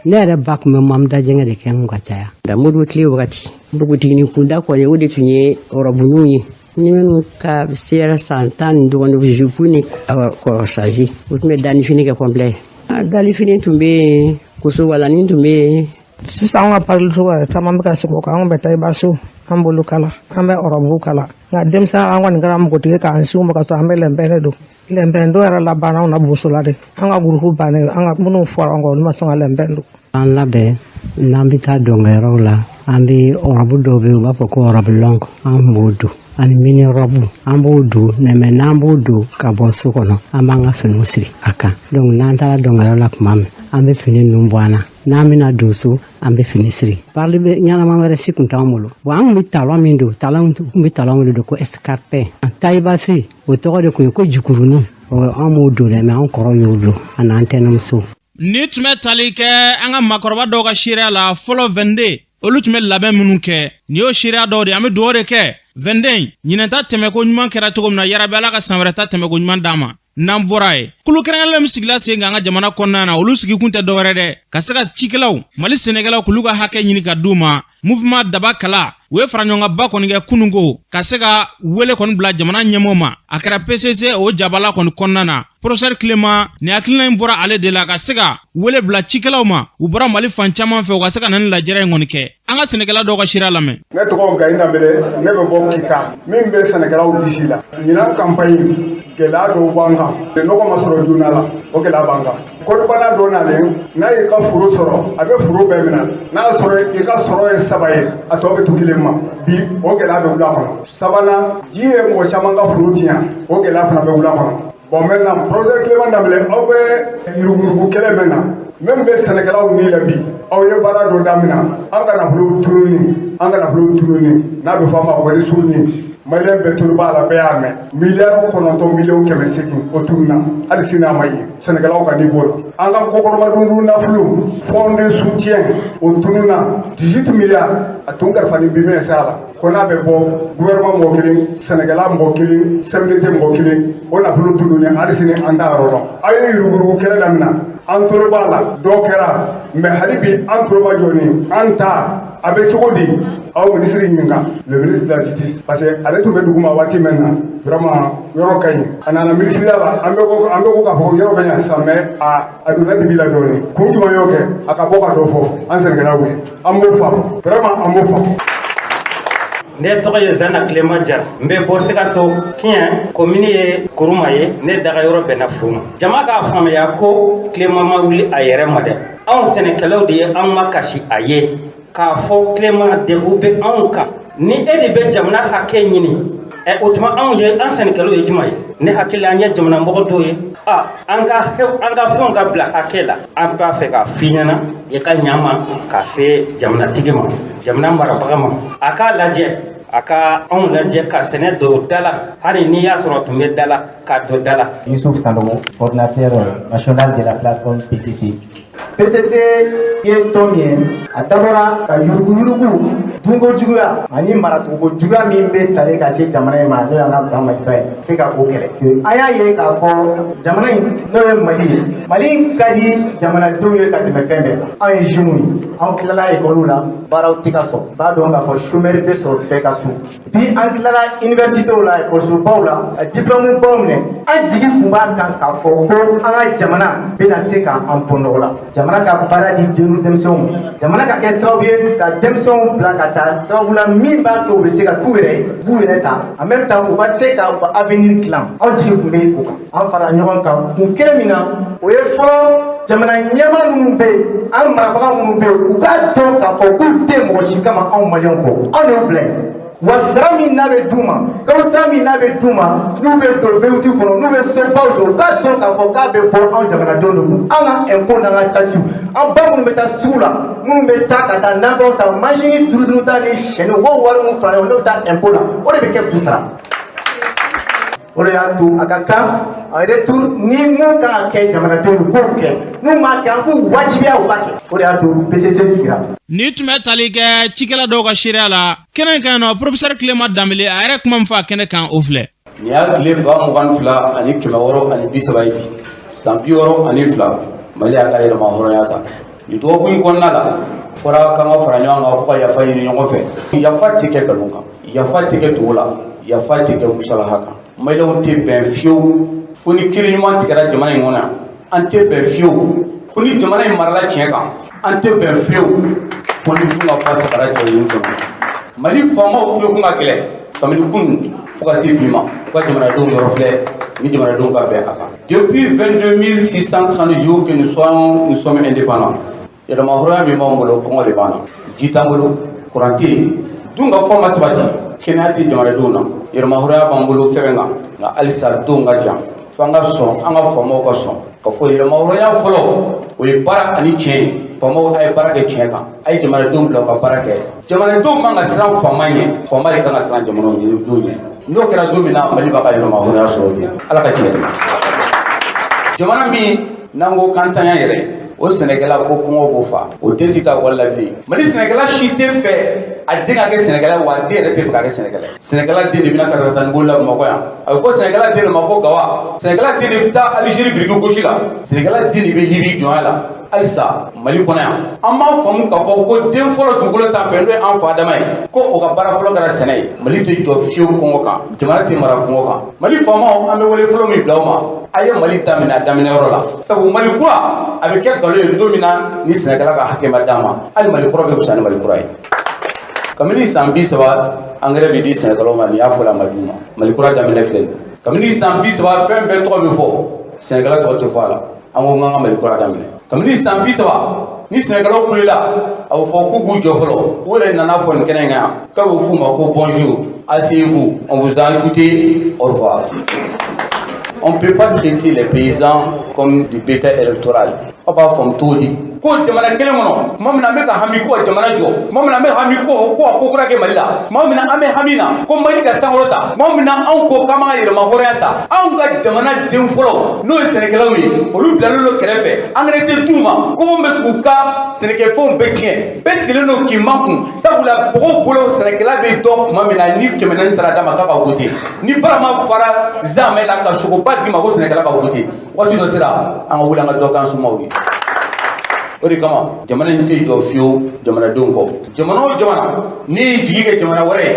Ne yɛrɛ ba kun bɛ Mamda Jɛngɛ de kɛ n ka caya da Modibo tile wagati npogotigini kunda kɔni o de tun ye ɔrɔbuninw ye ni minnu ka sera san 10 ni dɔgɔnin jupe ni kɔrɔsaji o tun bɛ danifini kɛ complet dalifini tun bɛ yen koso walanin tun bɛ yen. Sisan an ka parilicogo yɛrɛ caman bɛ ka segin o kan an bɛ taa i ba so an bolo kala an bɛ ɔrɔbu kala nka denmisɛn an kɔni kɛra npogotigi k'an sinw bɛ ka sɔrɔ an bɛ lɛnpɛn don lɛnpɛn dɔw yɛrɛ labanna anw na boso la de an ka gurupu bannen an ka minnu fɔra an kɔ olu ma sɔn ka lɛnpɛn don. An labɛn n'an bɛ taa dɔnkɛyɔrɔw la an bɛ ɔrɔbu dɔw bɛ yen u b'a fɔ ko ɔrɔbu lɔnk an b'o don ani mini rɔbu an b'o don mais n'an b'o don ka bɔ so kɔnɔ an b'an ka finiw siri a kan donc n'an taara dɔnkɛyɔrɔ la tuma min an bɛ fini ninnu bɔ an na n'an bɛna don so an bɛ fini siri parli bɛ ɲɛnama wɛrɛ si kun t'anw bolo bon an kun bɛ talon min don talon kun bɛ talon wele don ko escarpin taillebasi o tɔgɔ de kun ye ko jukurunin an b'o don dɛ mais an kɔrɔ y'o don a n'an tɛnɛmuso. Ni tun bɛ tali kɛ an ka maakɔrɔba dɔw ka sariya la fɔlɔ 22 olu tun bɛ labɛn minnu kɛ nin y'o sariya dɔw de an bɛ dugawu de kɛ 22 ɲinɛta tɛmɛko ɲuman kɛra cogo min na yarabi Ala ka san wɛrɛ ta tɛmɛko ɲuman d'an ma n'an bɔra ye kulu kɛrɛnkɛrɛnlen min sigila sen kan an ka jamana kɔnɔna na olu sigi kun tɛ dɔwɛrɛ dɛ ka se ka cikɛlaw Mali sɛnɛkɛlaw k'olu ka hakɛ ɲini ka d'u ma mouvement daba kala u ye fara ɲɔgɔn kan ba kɔni kɛ kununko ka se ka wele kɔni bila jamana ɲɛmɔgɔw ma a kɛra PCC o jabala kɔni kɔnɔna na professeur Clément ni hakilina in bɔra ale de la ka se ka wele bila cikɛlaw ma u bɔra Mali fan caman fɛ u ka se ka na ni lajɛrɛ in kɔni kɛ an ka sɛnɛkɛla dɔw ka sira lamɛn. Ne tɔgɔ Gayi Nabɛrɛ ne bɛ bɔ Kita min bɛ sɛnɛkɛlaw disi la ɲinan campagne gɛlɛya dɔw b'an kan nɔgɔ ma sɔrɔ joona la o gɛlɛya b'an kan kɔrɔbana dɔ nalen n'a y'i ka foro sɔrɔ a bɛ foro bɛɛ minɛ n'a y'a sɔrɔ i ka sɔrɔ ye 3 ye a tɔ bɛ to 1 ma bi o gɛlɛya bɛ wula kɔnɔ sabanan ji ye mɔgɔ caman ka foro tiɲɛ o gɛlɛya fana bɛ wula kɔnɔ bon maintenant professeur Clément Nabɛrɛ aw bɛ yurugurugu kɛlɛ mɛn na même bɛ sɛnɛkɛlaw ni la bi aw ye baara dɔ daminɛ an ka nafolo tununi n'a bɛ fɔ a ma wari suruni malien bɛɛ tulu b'a la bɛɛ y'a mɛn miliyari 9 miliyɔn 800 o tununa hali sini a ma ye sɛnɛkɛlaw ka niveau la an ka kɔkɔrɔmadundu nafolo fond de soutien o tununa 18 milliards a tun kalifalen bi min se a la ko n'a bɛ bɔ gouvernement mɔgɔ kelen sɛnɛkɛla mɔgɔ kelen CMDT mɔgɔ kelen o nafolo tununi hali sini an t'a yɔrɔ dɔn a ye yurugurugu kɛlɛ daminɛ an tolo b'a la dɔw kɛra mais hali bi an tolo ma jɔ an ta a bɛ cogo di aw ministre ɲininka le ministre de la justice parce que ale tun bɛ duguma waati min na vraiment yɔrɔ ka ɲi a nana ministeriya la an bɛ ko k'a fɔ ko yɔrɔ bɛ ɲa sisan mais a donna dibi la dɔɔni kun jumɛn y'o kɛ a ka bɔ ka dɔ fɔ an sɛnɛkɛlaw ye an b'o faamu vraiment an b'o faamu. Ne tɔgɔ ye Zana Clément Jara n bɛ bɔ Sikaso Kiɲɛ commune ye Kuruma ye ne daga yɔrɔ bɛnna Fuma jama k'a faamuya ko Clément ma wuli a yɛrɛ ma dɛ anw sɛnɛkɛlaw de ye anw ma kasi a ye k'a fɔ Clément degun bɛ anw kan ni e de bɛ jamana hakɛ ɲini o tuma anw ye an sɛnɛkɛlaw ye juma ye ne hakili an ye jamana mɔgɔ dɔw ye an ka fɛnw ka bila hakɛ la an b'a fɛ k'a f'i ɲɛna i ka ɲama ka se jamanatigi ma jamana marabaga ma a k'a lajɛ a ka anw lajɛ ka sɛnɛ don da la hali n'i y'a sɔrɔ tun bɛ da la k'a don da la. Youssouf Sanogo, coordinateur national de la plateforme PCC. PCC ye tɔn min ye a dabɔra ka yuruguyurugu dunko juguya ani maracogo juguya min bɛ tali ka se jamana in ma n'o y'an ka Bamakɔ ye se ka o kɛlɛ. An y'a ye k'a fɔ jamana in n'o ye Mali ye Mali ka di jamanadenw ye ka tɛmɛ fɛn bɛɛ kan. Anw ye jeunes ye an tilala école la baaraw tɛ ka sɔrɔ b'a dɔn k'a fɔ chômeur tɛ sɔrɔ bɛɛ ka so bi an tilala universitéw la école la a diplôme baw minɛ an jigi tun b'a kan k'a fɔ ko an ka jamana bɛna se k'an bɔ nɔgɔ la. Jamana ka baara di denmisɛnw ma jamana ka kɛ sababu ye ka denmisɛnw bila ka taa sababu la min b'a to u bɛ se ka t'u yɛrɛ ta en même temps u ka se ka u ka avenir dilan anw jigi tun bɛ o kan an fara ɲɔgɔn kan kun kelen min na o ye fɔlɔ jamana ɲɛmaa minnu bɛ yen an marabaga minnu bɛ yen u k'a dɔn k'a fɔ k'u tɛ mɔgɔ si kama anw maliyɛnw kɔ anw de y'u bila yen wa sara min n'a bɛ d'u ma kalo sara min n'a bɛ d'u ma n'u bɛ don VUT kɔnɔ n'u bɛ sobaw jɔ u k'a dɔn k'a fɔ k'a bɛ bɔ anw jamanadenw de kun an ka impôt n'an ka taxes an ba minnu bɛ taa sugu la minnu bɛ taa ka taa nafɛnw san machine duruduru ta ni sɛni u b'o wari min fara ɲɔgɔn n'o bɛ taa impôt la o de bɛ kɛ k'u sara. O de y'a to a ka kan a retour ni mun kan ka kɛ jamanadenw u k'o kɛ n'u m'a kɛ an k'u wajibiya u k'a kɛ o de y'a to PCC sigira. Ni tun bɛ tali kɛ cikɛla dɔw ka seereya la kɛnɛ kan nɔ professeur Clément Danbele a yɛrɛ kuma min fɔ a kɛnɛ kan o filɛ. Nin y'a tile 22 ani 630 ye bi san 62 Mali y'a ka yɛlɛma hɔrɔnya ta nin dɔgɔkun in kɔnɔna la fɔra k'an ka fara ɲɔgɔn kan fo ka yafa ɲini ɲɔgɔn fɛ yafa tɛ kɛ nkalon kan yafa tɛ kɛ togo la yafa tɛ kɛ musalaha kan Maliɲɛnw tɛ bɛn fiyewu fo ni kiri ɲuman tigɛra jamana in kɔnɔ an tɛ bɛn fiyewu fo ni jamana in marala tiɲɛ kan an tɛ bɛn fiyewu fo ni dun ka fa sagara cɛwulu kɔnɔ Mali faamaw tulokun ka gɛlɛn kabini kunun fo ka se bi ma u ka jamanadenw yɔrɔ filɛ ni jamanadenw ka bɛn a kan. Depuis 22 630 jours que nous sommes indépendants yɛlɛma hɔrɔnya min b'anw bolo kɔngɔ de b'an na ji t'an bolo courant tɛ yen dun ka fɔ ma sabati kɛnɛya tɛ jamanadenw na yɛlɛma hɔrɔnya b'an bolo sɛbɛn kan nka halisa denw ka jan f'an ka sɔn an ka faamaw ka sɔn ka fɔ yɛlɛma hɔrɔnya fɔlɔ o ye baara ani tiɲɛ ye faamaw a ye baara kɛ tiɲɛ kan a ye jamanadenw bila u ka baara kɛ jamanadenw man ka siran faama ɲɛ faama de kan ka siran jamanadenw ɲɛ n'o kɛra don min na Mali b'a ka yɛlɛma hɔrɔnya sɔrɔ bi Ala ka tiɲɛ jamana min n'an ko k'an tanya yɛrɛ o sɛnɛkɛla ko kɔngɔ b'o fa o den tɛ taa wari la bilen Mali sɛnɛkɛla si tɛ fɛ a den ka kɛ sɛnɛkɛla wa a den yɛrɛ tɛ fɛ ka kɛ sɛnɛkɛla sɛnɛkɛla den de bɛna taa ni bolo la Bamakɔ yan a bɛ fɔ sɛnɛkɛla den de ma ko Gawa sɛnɛkɛla den de bɛ taa Alizeri biriki gosi la sɛnɛkɛla den de bɛ Libi jɔnya la halisa Mali kɔnɔ yan an b'a faamu k'a fɔ ko den fɔlɔ dugukolo sanfɛ n'o ye an fa Adama ye ko o ka baara fɔlɔ kɛra sɛnɛ ye Mali tɛ jɔ fiyewu kɔngɔ kan jamana tɛ mara kɔngɔ kan Mali faamaw an bɛ wele fɔlɔ min bila aw ma a ye Mali daminɛ a daminɛyɔrɔ la sabu Mali kura a bɛ kɛ nkalon ye don min na ni sɛnɛkɛla ka hakɛ ma d'a ma hali Mali kura bɛ fisaya ni Mali kura ye kabini san 30 engrais bɛ di sɛnɛkɛlaw ma nin y'a fɔ la ma d'u ma Mali kura daminɛ filɛ kabini san 30 fɛn bɛɛ tɔgɔ bɛ fɔ sɛnɛkɛla tɔgɔ tɛ fɔ a la an ko k'an ka Mali kura daminɛ kabini san 30 ni sɛnɛkɛlaw kulela a bɛ fɔ k'u k'u jɔ fɔlɔ u yɛrɛ nana fɔ nin kɛnɛ in kan yan k'a bɛ f'u ma ko bonjour asseyez-vous on vous a écouté au revoir. On ne peut pas traiter les paysans comme du bétail électoral. On va faire tout dit. ko jamana kelen kɔnɔ tuma min na an bɛ ka hami ko jamana jɔ tuma min na an bɛ hami ko a ko kura kɛ Mali la tuma min na an bɛ hami na ko Mali ka sankɔrɔ ta tuma min na anw ko k'an b'an ka yɛrɛma hɔrɔnya ta anw ka jamana den fɔlɔ n'o ye sɛnɛkɛlaw ye olu bilalen don kɛrɛfɛ engrais tɛ d'u ma ko mun bɛ k'u ka sɛnɛkɛfɛnw bɛɛ tiɲɛ bɛɛ sigilen don k'i man kun sabula mɔgɔw bolo sɛnɛkɛla bɛ dɔn tuma min na ni 400 taara d'a ma k'a ka voter ni Barama fara Zamɛ la ka sogoba d'i ma ko sɛnɛkɛla ka voter waati dɔ sera an ka wuli an ka dɔ k'an somaw ye o de kama jamana in tɛ jɔ fiyewu jamanadenw kɔ jamana o jamana n'i y'i jigi kɛ jamana wɛrɛ ye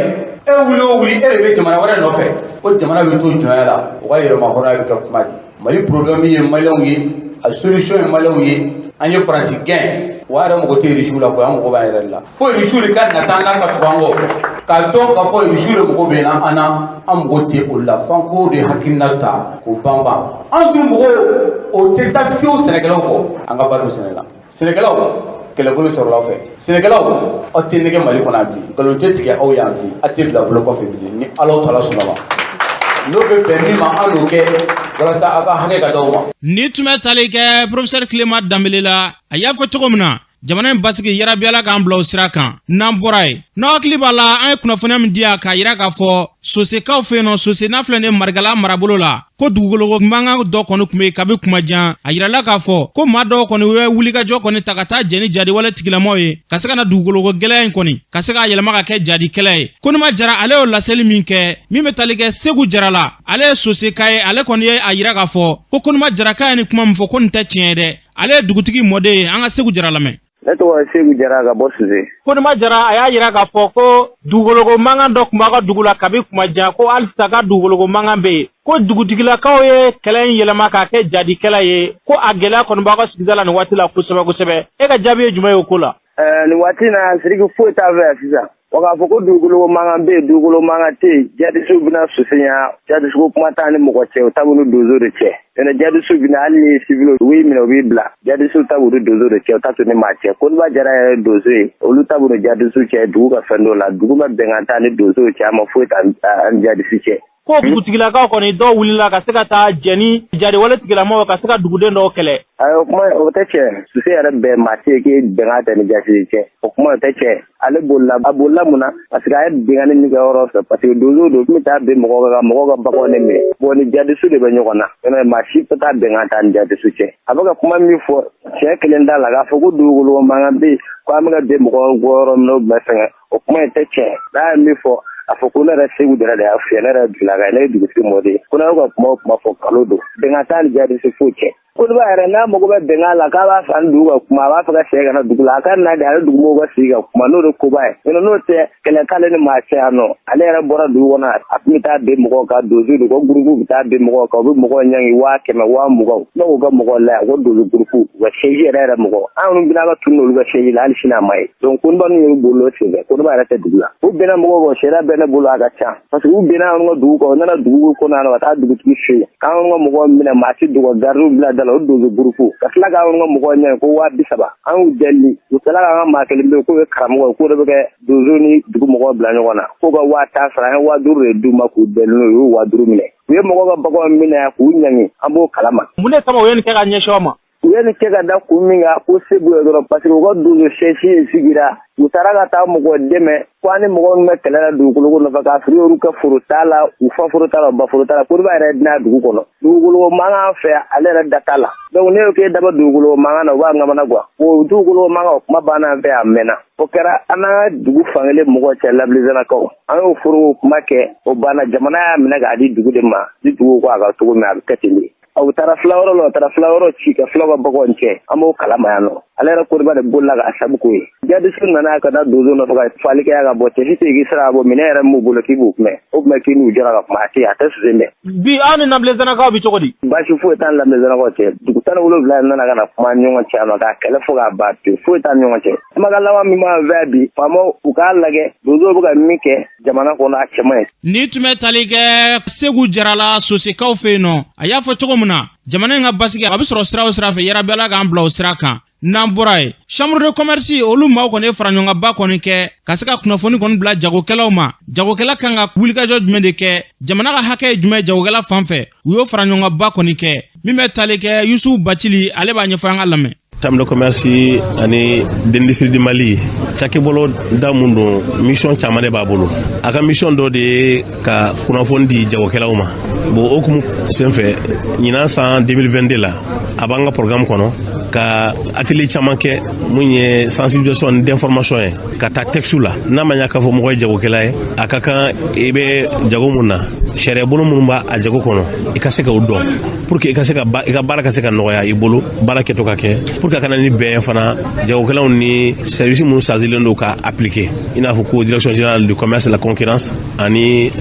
e wuli o wuli e de bɛ jamana wɛrɛ nɔfɛ o jamana bɛ to jɔnya la o ka yɛrɛma hɔrɔnya bɛ kɛ kuma di Mali problème ye maliyɛnw ye a solution ye maliyɛnw ye an ye Faransi gɛn wa yɛrɛ mɔgɔ tɛ riche la koyi an mɔgɔ b'an yɛrɛ de la fo riche de ka nata an na ka tugu an kɔ k'a dɔn k'a fɔ riche de mɔgɔ bɛ na an na an mɔgɔ tɛ olu la f'an k'o de hakilina ta k'o banban an dun mɔgɔw o tɛ taa fiyewu sɛnɛkɛlaw kɔ an ka ba don sɛnɛ la sɛnɛkɛlaw kɛlɛbolo sɔrɔla aw fɛ sɛnɛkɛlaw aw tɛ nɛgɛ Mali kɔnɔ bi nkalon tɛ tigɛ aw yan bi a tɛ bila bolo kɔfɛ bilen ni Ala Taala sɔnna ma n'o bɛ bɛn min ma an n'o kɛ walasa aw ka hakɛ ka d'aw ma. Ni tun bɛ tali kɛ Professeur Clément Dembélé la a y'a fɔ cogo min na jamana in basigi yarabiyala k'an bila o sira kan n'an bɔra ye n'aw hakili b'a la an ye kunnafoniya min di yan k'a yira k'a fɔ sosekaw fɛ yen nɔ sose n'a filɛ nin ye Marigala marabolo la ko dugukolo mankan dɔ kɔni tun bɛ yen kabi kuma jan a yirala k'a fɔ ko maa dɔw kɔni ye wulikajɔ kɔni ta ka taa jɛni jadiwale tigilamɔgɔw ye ka se ka na dugukolo gɛlɛya in kɔni ka se k'a yɛlɛma ka kɛ jadikɛla ye ko nima jara ale y'o laseli min kɛ min bɛ tali kɛ Segu Jara la ale ye soseka ye ale kɔni ye a yira k'a fɔ ko nima jara k'a ye ni kuma min fɔ ko nin tɛ tiɲɛ ye dɛ ale ye dugutigi mɔden ye an ka Segu Jara lamɛn. Ne tɔgɔ Segu Jara ka bɔ Suze. Ko nima jara a y'a yira k'a fɔ ko dugukolo mankan dɔ tun b'a ka dugu la kabi kuma jan ko halisa ka dugukolo mankan bɛ yen ko dugutigilakaw ye kɛlɛ in yɛlɛma k'a kɛ jadikɛla ye ko a gɛlɛya kɔni b'a ka sigida la nin waati la kosɛbɛ kosɛbɛ e ka jaabi ye jumɛn ye o ko la. Nin waati na Sidiki foyi t'a fɛ yan sisan wa k'a fɔ ko dugukolo mankan bɛ yen dugukolo mankan tɛ yen jadisiw bɛna sosenya jadisuko kuma t'a ni mɔgɔ cɛ o t'a bolo donso de cɛ jadisiw bɛna hali ni civil u b'i minɛ u b'i bila jadisiw t'a bolo donso de cɛ o t'a to ni maa cɛ ko n'i b'a jara yɛrɛ donso ye olu t'a bolo jadisiw cɛ dugu ka fɛn dɔw la dugu ma bɛnkan t'a ni donsow cɛ a ma foyi t'a ni jadisi cɛ. Ko dugutigilakaw kɔni dɔw wulila ka se ka taa jɛni jadiwale tigilamɔgɔw ka se ka duguden dɔw kɛlɛ. O kuma o tɛ cɛ Suse yɛrɛ bɛɛ maa tɛ yen k'i bɛnkan tɛ ni jadisi cɛ o kuma o tɛ cɛ ale bolila a bolila mun na parce que a ye bɛnkan min kɛ yɔrɔ fɛ parce que donso don min t'a bɛn mɔgɔw kan mɔgɔw ka baganw ne minɛ bon ni jadisiw de bɛ ɲɔgɔn na maa si tɛ taa bɛnkan ta ni jadisiw cɛ a bɛ ka kuma min fɔ tiɲɛ kelen t'a la k'a fɔ ko dugukolo mankan bɛ yen ko an bɛ ka bɛn mɔgɔw bɔ yɔrɔ min na o bɛ fɛngɛ o kuma in tɛ tiɲɛ n'a ye min fɔ a fɔ ko ne yɛrɛ Segu Jara de y'a fiyɛ ne yɛrɛ Bilaka ne ye dugutigi mɔden ko ne ka kuma o kuma fɔ kalo don bɛnkan t'a ni jadisi foyi cɛ ko ne b'a yɛrɛ n'a mago bɛ bɛnkan la k'a b'a fan dugu ka kuma a b'a fɛ ka segin ka na dugu la a ka na de ale dugumɔgɔw ka sigi ka kuma n'o de koba ye n'o tɛ kɛlɛ k'ale ni maa cɛ yan nɔ ale yɛrɛ bɔra dugu kɔnɔ a tun bɛ taa ben mɔgɔw kan donso de ko gurupu bɛ taa ben mɔgɔw kan u bɛ mɔgɔw ɲangi 100 120 n'o ka mɔgɔw la yan ko donso gurupu u ka siège yɛrɛ mɔgɔ an minnu bɛna ka tunu olu ka siège la hali sini a ma ye donc ko ne b'a n'u bolo senfɛ ko ne b'a yɛrɛ tɛ dugu la u bɛnna mɔgɔw kan sariya bɛ ne bolo a ka ca parce que u bɛnna anw ka dugu kan u nana dugu kɔnɔ yan nɔ ka taa dugutigi fɛ yen k'an ka mɔgɔw minɛ maa si dogo garidiw bila da la o donso gurupu ka tila k'an ka mɔgɔw ɲɛ ko 230 an y'u deli u tila k'an ka maa kelen bɛ yen k'o ye karamɔgɔ ye k'o de bɛ kɛ donso ni dugu mɔgɔw bila ɲɔgɔn na k'o ka 10,000 sara an ye 5000 de d'u ma k'u deli n'o ye u y'u 5000 minɛ u ye mɔgɔw ka baganw minɛ k'u ɲangi an b'o kalama. Mun de kama u ye nin kɛ ka ɲɛsin aw ma. U ye nin kɛ ka da kun min kan ko se b'u ye dɔrɔn parce que u ka donso sɛsi in sigira u taara ka taa mɔgɔ dɛmɛ ko an ni mɔgɔ minnu bɛ kɛlɛ la dugukolo ko nɔfɛ k'a fili olu ka foro t'a la u fa foro t'a la u ba foro t'a la ko ne b'a yɛrɛ dinɛ dugu kɔnɔ dugukolo mankan fɛ ale yɛrɛ da t'a la donc ne y'o k'e daba dugukolo mankan na u b'a ŋamana quoi o dugukolo mankan o kuma banna an fɛ a mɛnna o kɛra an n'an ka dugu fankelen mɔgɔ cɛ labilizanakaw an y'o foro kuma kɛ o banna jamana y'a minɛ k'a di dugu de ma ni dugu ko a ka cogo min a bɛ kɛ ten de u taara filayɔrɔ la u taara filayɔrɔ ci ka filaw ka baganw cɛ an b'o kalama yan nɔ ale yɛrɛ koriba de bolila k'a sabu k'o ye jadisiw nana ka taa donso nɔfɛ ka fali kɛ ka bɔ cɛsi tɛ k'i sira ka bɔ minɛ yɛrɛ m'u bolo k'i b'u kunbɛn o tuma k'i n'u jɔra ka kuma a tɛ Suse mɛn. Bi aw ni Nabilezanakaw bɛ cogo di. Baasi foyi t'an ni Nabilezanakaw cɛ dugu 17 nana ka na kuma ɲɔgɔn cɛ yan nɔ k'a kɛlɛ fo k'a ban pewu foyi t'an ni ɲɔgɔn cɛ kumakan laban min b'an fɛ bi faamaw u k'a lajɛ donsow bɛ ka min kɛ jamana kɔnɔ a cɛ man ɲi. Ni tun bɛ tali kɛ Segu Jara la sosekaw fɛ yen nɔ a y'a fɔ cogo min na jamana in ka basigi a bɛ sɔrɔ sira o sira fɛ yarabiyala k'an bila o sira kan n'an bɔra ye chambre de commerce olu maaw kɔni ye fara ɲɔgɔn ba kɔni kɛ ka se ka kunnafoni kɔni bila jagokɛlaw ma jagokɛla kan ka wulikajɔ jumɛn de kɛ jamana ka hakɛ ye jumɛn jagokɛla fan fɛ u y'o fara ɲɔgɔn ba kɔni kɛ min bɛ tali kɛ Yusufu Bacili ale b'a ɲɛfɔ an ka lamɛn. chambre de commerce ani d'industrie du Mali chaque bolo da mundo mission chamane ba bolo aka mission do de ka kunafondi jagokelaw ma bo okum senfe nyina san 2022 la abanga programme kono ka atelier caman kɛ mun ye sensibilisation d'information ye ka taa texte la n'a ma ɲa k'a fɔ mɔgɔ ye jagokɛla ye a ka kan i bɛ jago mun na sariya bolo minnu b'a a jago kɔnɔ i ka se k'o dɔn pour que i ka se ka i ka baara ka se ka nɔgɔya i bolo baara kɛtɔ ka kɛ pour que a kana ni bɛn fana jagokɛlaw ni service minnu chargelen don ka appliquer i n'a fɔ ko direction générale du commerce et la concurrence ani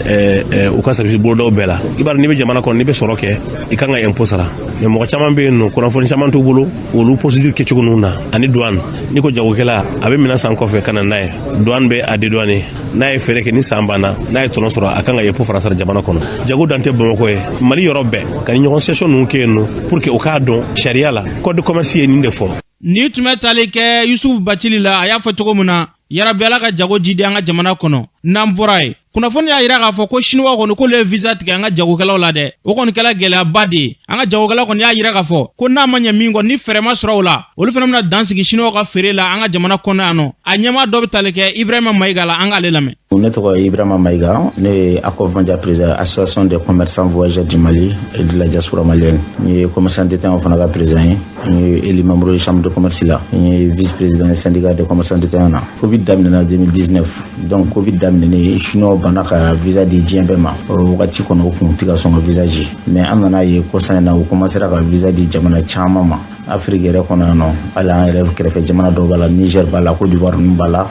u ka service bolodaw bɛɛ la i b'a dɔn n'i bɛ jamana kɔnɔ n'i bɛ sɔrɔ kɛ i kan ka impôt sara mais mɔgɔ caman bɛ yen nɔ kunnafoni caman t'u bolo olu procédure kɛcogo ninnu na ani douane ni ko jagokɛla a bɛ minɛn san kɔfɛ ka na n'a ye douane bɛ a dédouaner n'a ye fɛɛrɛ kɛ ni san banna n'a ye tɔnɔ sɔrɔ a kan ka impôt fara sara jamana kɔnɔ jago dan tɛ Bamakɔ ye Mali yɔrɔ bɛɛ ka ni ɲɔgɔn session ninnu kɛ yen nɔ pour que u k'a dɔn sariya la code de commerce ye nin de fɔ. Ni tun bɛ tali kɛ Yusuf Bacili la a y'a fɔ cogo min na yarabi Ala ka jago jidi an ka jamana kɔnɔ n'an bɔra ye kunnafoni y'a yira k'a fɔ ko chinois kɔni k'olu ye visa tigɛ an ka jagokɛlaw la dɛ o kɔni kɛla gɛlɛyaba de ye an ka jagokɛlaw kɔni y'a yira k'a fɔ ko n'a ma ɲɛ min kɔ ni fɛɛrɛ ma sɔrɔ o la olu fana bɛna dan sigi chinois ka feere la an ka jamana kɔnɔ yan nɔ a ɲɛmaa dɔ bɛ tali kɛ Ibrahima Maïga la an k'ale lamɛn. Ne tɔgɔ ye Ibrahima Maïga, ne ye Akovendia président association des commerçants voyageurs du Mali et de la diaspora malienne. N ye commerçant détaillant fana ka président ye, n ye élu membre chambre de commerce la, n ye vice président du syndicat des commerçants détaillants na. Covid daminɛna 2019, donc Covid daminɛnen chinois banna ka visa di diɲɛ bɛɛ ma. O wagati kɔnɔ o kun tɛ ka sɔn ka visa di, mais an nana ye kɔsan in na o commencera ka visa di jamana caman ma. Afrique yɛrɛ kɔnɔ yan nɔ hali an yɛrɛ kɛrɛfɛ jamana dɔw b'a la Niger b'a la Côte d'Ivoire ninnu b'a la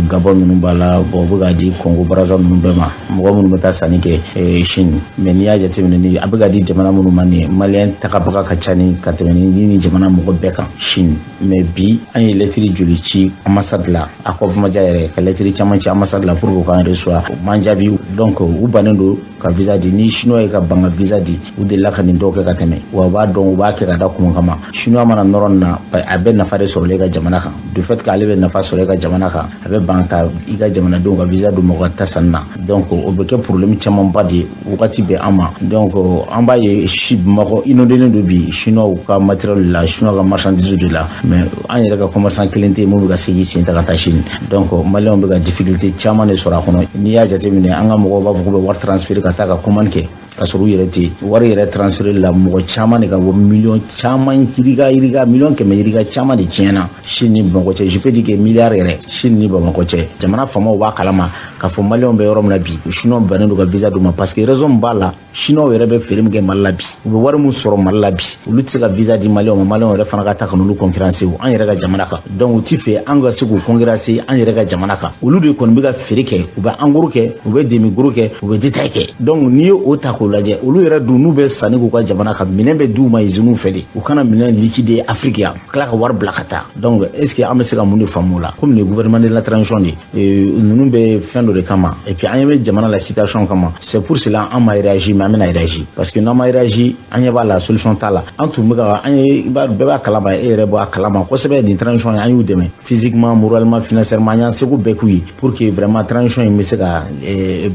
Gabon ninnu b'a la bon u bɛ k'a di Congo Brazza ninnu bɛɛ ma mɔgɔ minnu bɛ taa sanni kɛ Chine mais n'i y'a jateminɛ ni a bɛ ka di jamana minnu ma nin Maliyɛn tagabaga ka ca ni ka tɛmɛ ni jamana mɔgɔ bɛɛ kan Chine mais bi an ye lɛtiri joli ci ambassade la a Kɔfamaja yɛrɛ ka lɛtiri caman ci ambassade la pour que k'an reçoit o man jaabi donc u bannen don ka visa di ni chinois ye ka ban ka visa di u delila ka nin dɔw kɛ ka tɛmɛ wa u b'a dɔn u b'a kɛ ka da kun kama chinois mana nɔrɔ na a bɛ nafa de sɔrɔ e ka jamana kan du fait k'ale bɛ nafa sɔrɔ e ka jamana kan a bɛ ban ka i ka jamanadenw ka visa don mɔgɔ ta sanni na donc o bɛ kɛ problème camanba de wagati bɛ an ma donc an b'a ye Bamakɔ inondelen don bi chinois ka matériel la chinois ka marchandise de la mais an yɛrɛ ka commerçant kelen tɛ yen mun bɛ ka segin sen ta ka taa Chine donc maliyɛnw bɛ ka difficulté caman de sɔrɔ a kɔnɔ n'i y'a jateminɛ an ka mɔgɔw b'a fɔ k'u bɛ wari transférer ka taa ka commande kɛ ka sɔrɔ u yɛrɛ tɛ wari yɛrɛ transférer la mɔgɔ caman de ka bɔ miliyɔn caman yirika miliyɔn kɛmɛ yirika caman de tiɲɛna Chine ni Bamakɔ cɛ je peux dire que miliyari yɛrɛ Chine ni Bamakɔ cɛ jamana faamaw b'a kalama k'a fɔ maliyɛnw bɛ yɔrɔ min na bi chinois bannen don ka visa d'u ma parce que raison b'a la chinois yɛrɛ bɛ feere min kɛ Mali la bi u bɛ wari min sɔrɔ Mali la bi olu tɛ se ka visa di maliyɛnw ma maliyɛnw yɛrɛ fana ka taa ka n'olu concurrencer an yɛrɛ ka jamana kan donc u tɛ fɛ an ka se k'u concurrencer an yɛrɛ ka jamana kan olu de kɔni bɛ ka feere kɛ u bɛ en gros kɛ u bɛ demi gros kɛ u bɛ détail kɛ donc n'i ye o ta k'o lajɛ olu yɛrɛ dun n'u bɛ sanni k'u ka jamana kan minɛn bɛ d'u ma usines fɛ de u kana minɛn liquider Afrique yan tila ka wari bila ka taa donc est ce que an bɛ se ka mun de faamu o la komi le gouvernement de la transition de ninnu bɛ fɛn dɔ de kama et puis an ɲɛ bɛ jamana la situation kama c'est pour cela an ma réagir mais an bɛna réagir parce que n'an ma réagir an ɲɛ b'a la solution t'a la an tun bɛ ka an ye bɛɛ b'a kalama e yɛrɛ b'a kalama kosɛbɛ nin transition an y'u dɛmɛ physiquement moralement financièrement an y'an seko bɛɛ k'u ye pour que vraiment transition in bɛ se ka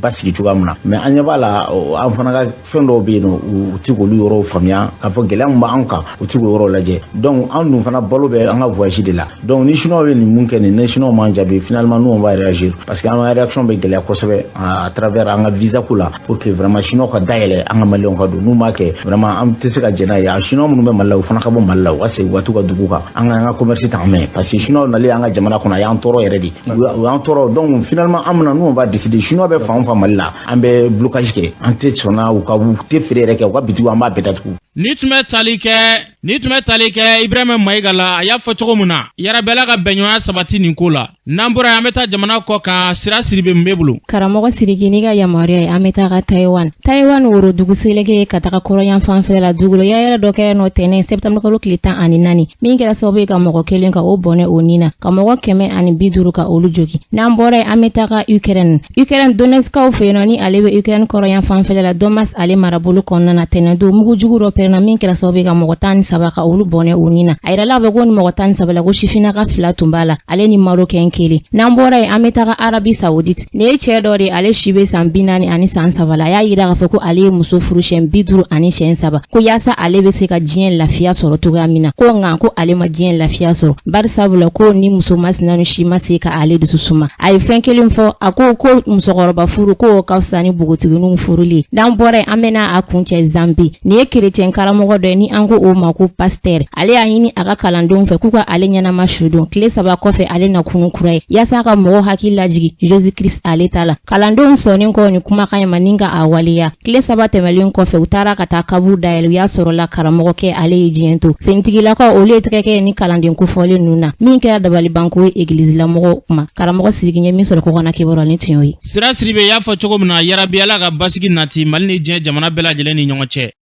basigi cogoya min na mais an ɲɛ b'a la an fana ka fɛn dɔw bɛ yen nɔ u tɛ k'olu yɔrɔw faamuya k'a fɔ gɛlɛya min b'an kan u tɛ k'o yɔrɔ lajɛ donc an dun fana balo bɛ an ka voyage de la donc ni chinois ye nin mun kɛ nin ni chinois m'an jaabi finalement nous on va réagir parce que an ka réaction bɛ gɛlɛya kosɛbɛ à travers an ka visa ko la pour que vraiment chinois ka dayɛlɛ an ka maliyɛnw ka don n'u m'a kɛ vraiment an tɛ se ka jɛn n'a ye a chinois minnu bɛ Mali la u fana ka bɔ Mali la u ka segin u ka t'u ka dugu kan an ka commerce t'an mɛn parce que chinois nalen an ka jamana kɔnɔ a y'an tɔɔrɔ yɛrɛ de u y'an tɔɔrɔ donc finalement an bɛna nous on va décider chinois bɛ fan o fan Mali la an bɛ blocage kɛ an tɛ sɔnna u tɛ feere yɛrɛ kɛ u ka bitigiw an b'a bɛɛ datugu. Ni tun bɛ tali kɛ Ibrahima Maïga la a y'a fɔ cogo min na yarabi Ala ka bɛnɲɔgɔnya sabati nin ko la n'an bɔra yan an bɛ taa jamana kɔ kan Sira Siribe min bɛ bolo. Karamɔgɔ Siriki n'i ka yamaruya ye an bɛ taa ka Taïwan worodugu seleke ka taga kɔrɔyan fanfɛla la dugukolo yɛrɛ dɔ kɛ n'o tɛnɛn septembre kalo tile 14 min kɛra sababu ye ka mɔgɔ kelen ka o bɔnɛ o nin na ka mɔgɔ 150 ka olu jogi n'an bɔra yen an bɛ taa ka Ukraine Donetskaw fɛ yen nɔ ni ale bɛ Ukraine kɔrɔyan fanfɛla la Donbas ale marabolo kɔnɔna na tɛnɛn don mugu jugu dɔ kelen na min kɛra sababu ka mɔgɔ 13 ka olu bɔnɛ u ni na a yirala bɛ ko ni mɔgɔ 13 la ko sifinaka 2 tun b'a la ale ni Marocain kelen n'an bɔra yen an bɛ taga Arabi Saoudite ne ye cɛ dɔ de ale si bɛ san 40 ani san 3 la a y'a yira k'a fɔ ko ale ye muso furu siyɛn 50 ani siyɛn 3 ko yaasa ale bɛ se ka diɲɛ lafiya sɔrɔ cogoya min na ko nka ko ale ma diɲɛ lafiya sɔrɔ bari sabula ko ni muso masina ni si ma se ka ale dusu suma a ye fɛn kelen fɔ a ko musokɔrɔba furu ko ka fisa ni bogotigininw furuli n'an bɔra yen an bɛna a kuncɛ Zambi ni ye kerecɛn karamɔgɔ dɔ ye ni an ko o ma ko pasteur ale y'a ɲini a ka kalandenw fɛ k'u ka ale ɲɛnama su don tile 3 kɔfɛ ale na kunu kura ye yaasa ka mɔgɔw hakili lajigi Jésus Christ ale ta la kalandenw sɔnnin kɔ ni kumakan ma ni ka a waleya tile 3 tɛmɛlen kɔfɛ u taara ka taa kaburu dayɛlɛ u y'a sɔrɔla karamɔgɔkɛ ale ye diɲɛ to finitigilakaw olu ye tɛgɛ kɛ ni kalanden kofɔlen ninnu na min kɛra dabalibanko ye église la mɔgɔw kuma karamɔgɔ Sidiki ɲɛ min sɔrɔ kɔkɔna kibaruya ni tiɲɛ ye Sira Siribe y'a fɔ cogo min na yarabi Ala ka basigi nati Mali ni diɲɛ jamana bɛɛ lajɛlen ni ɲɔgɔn cɛ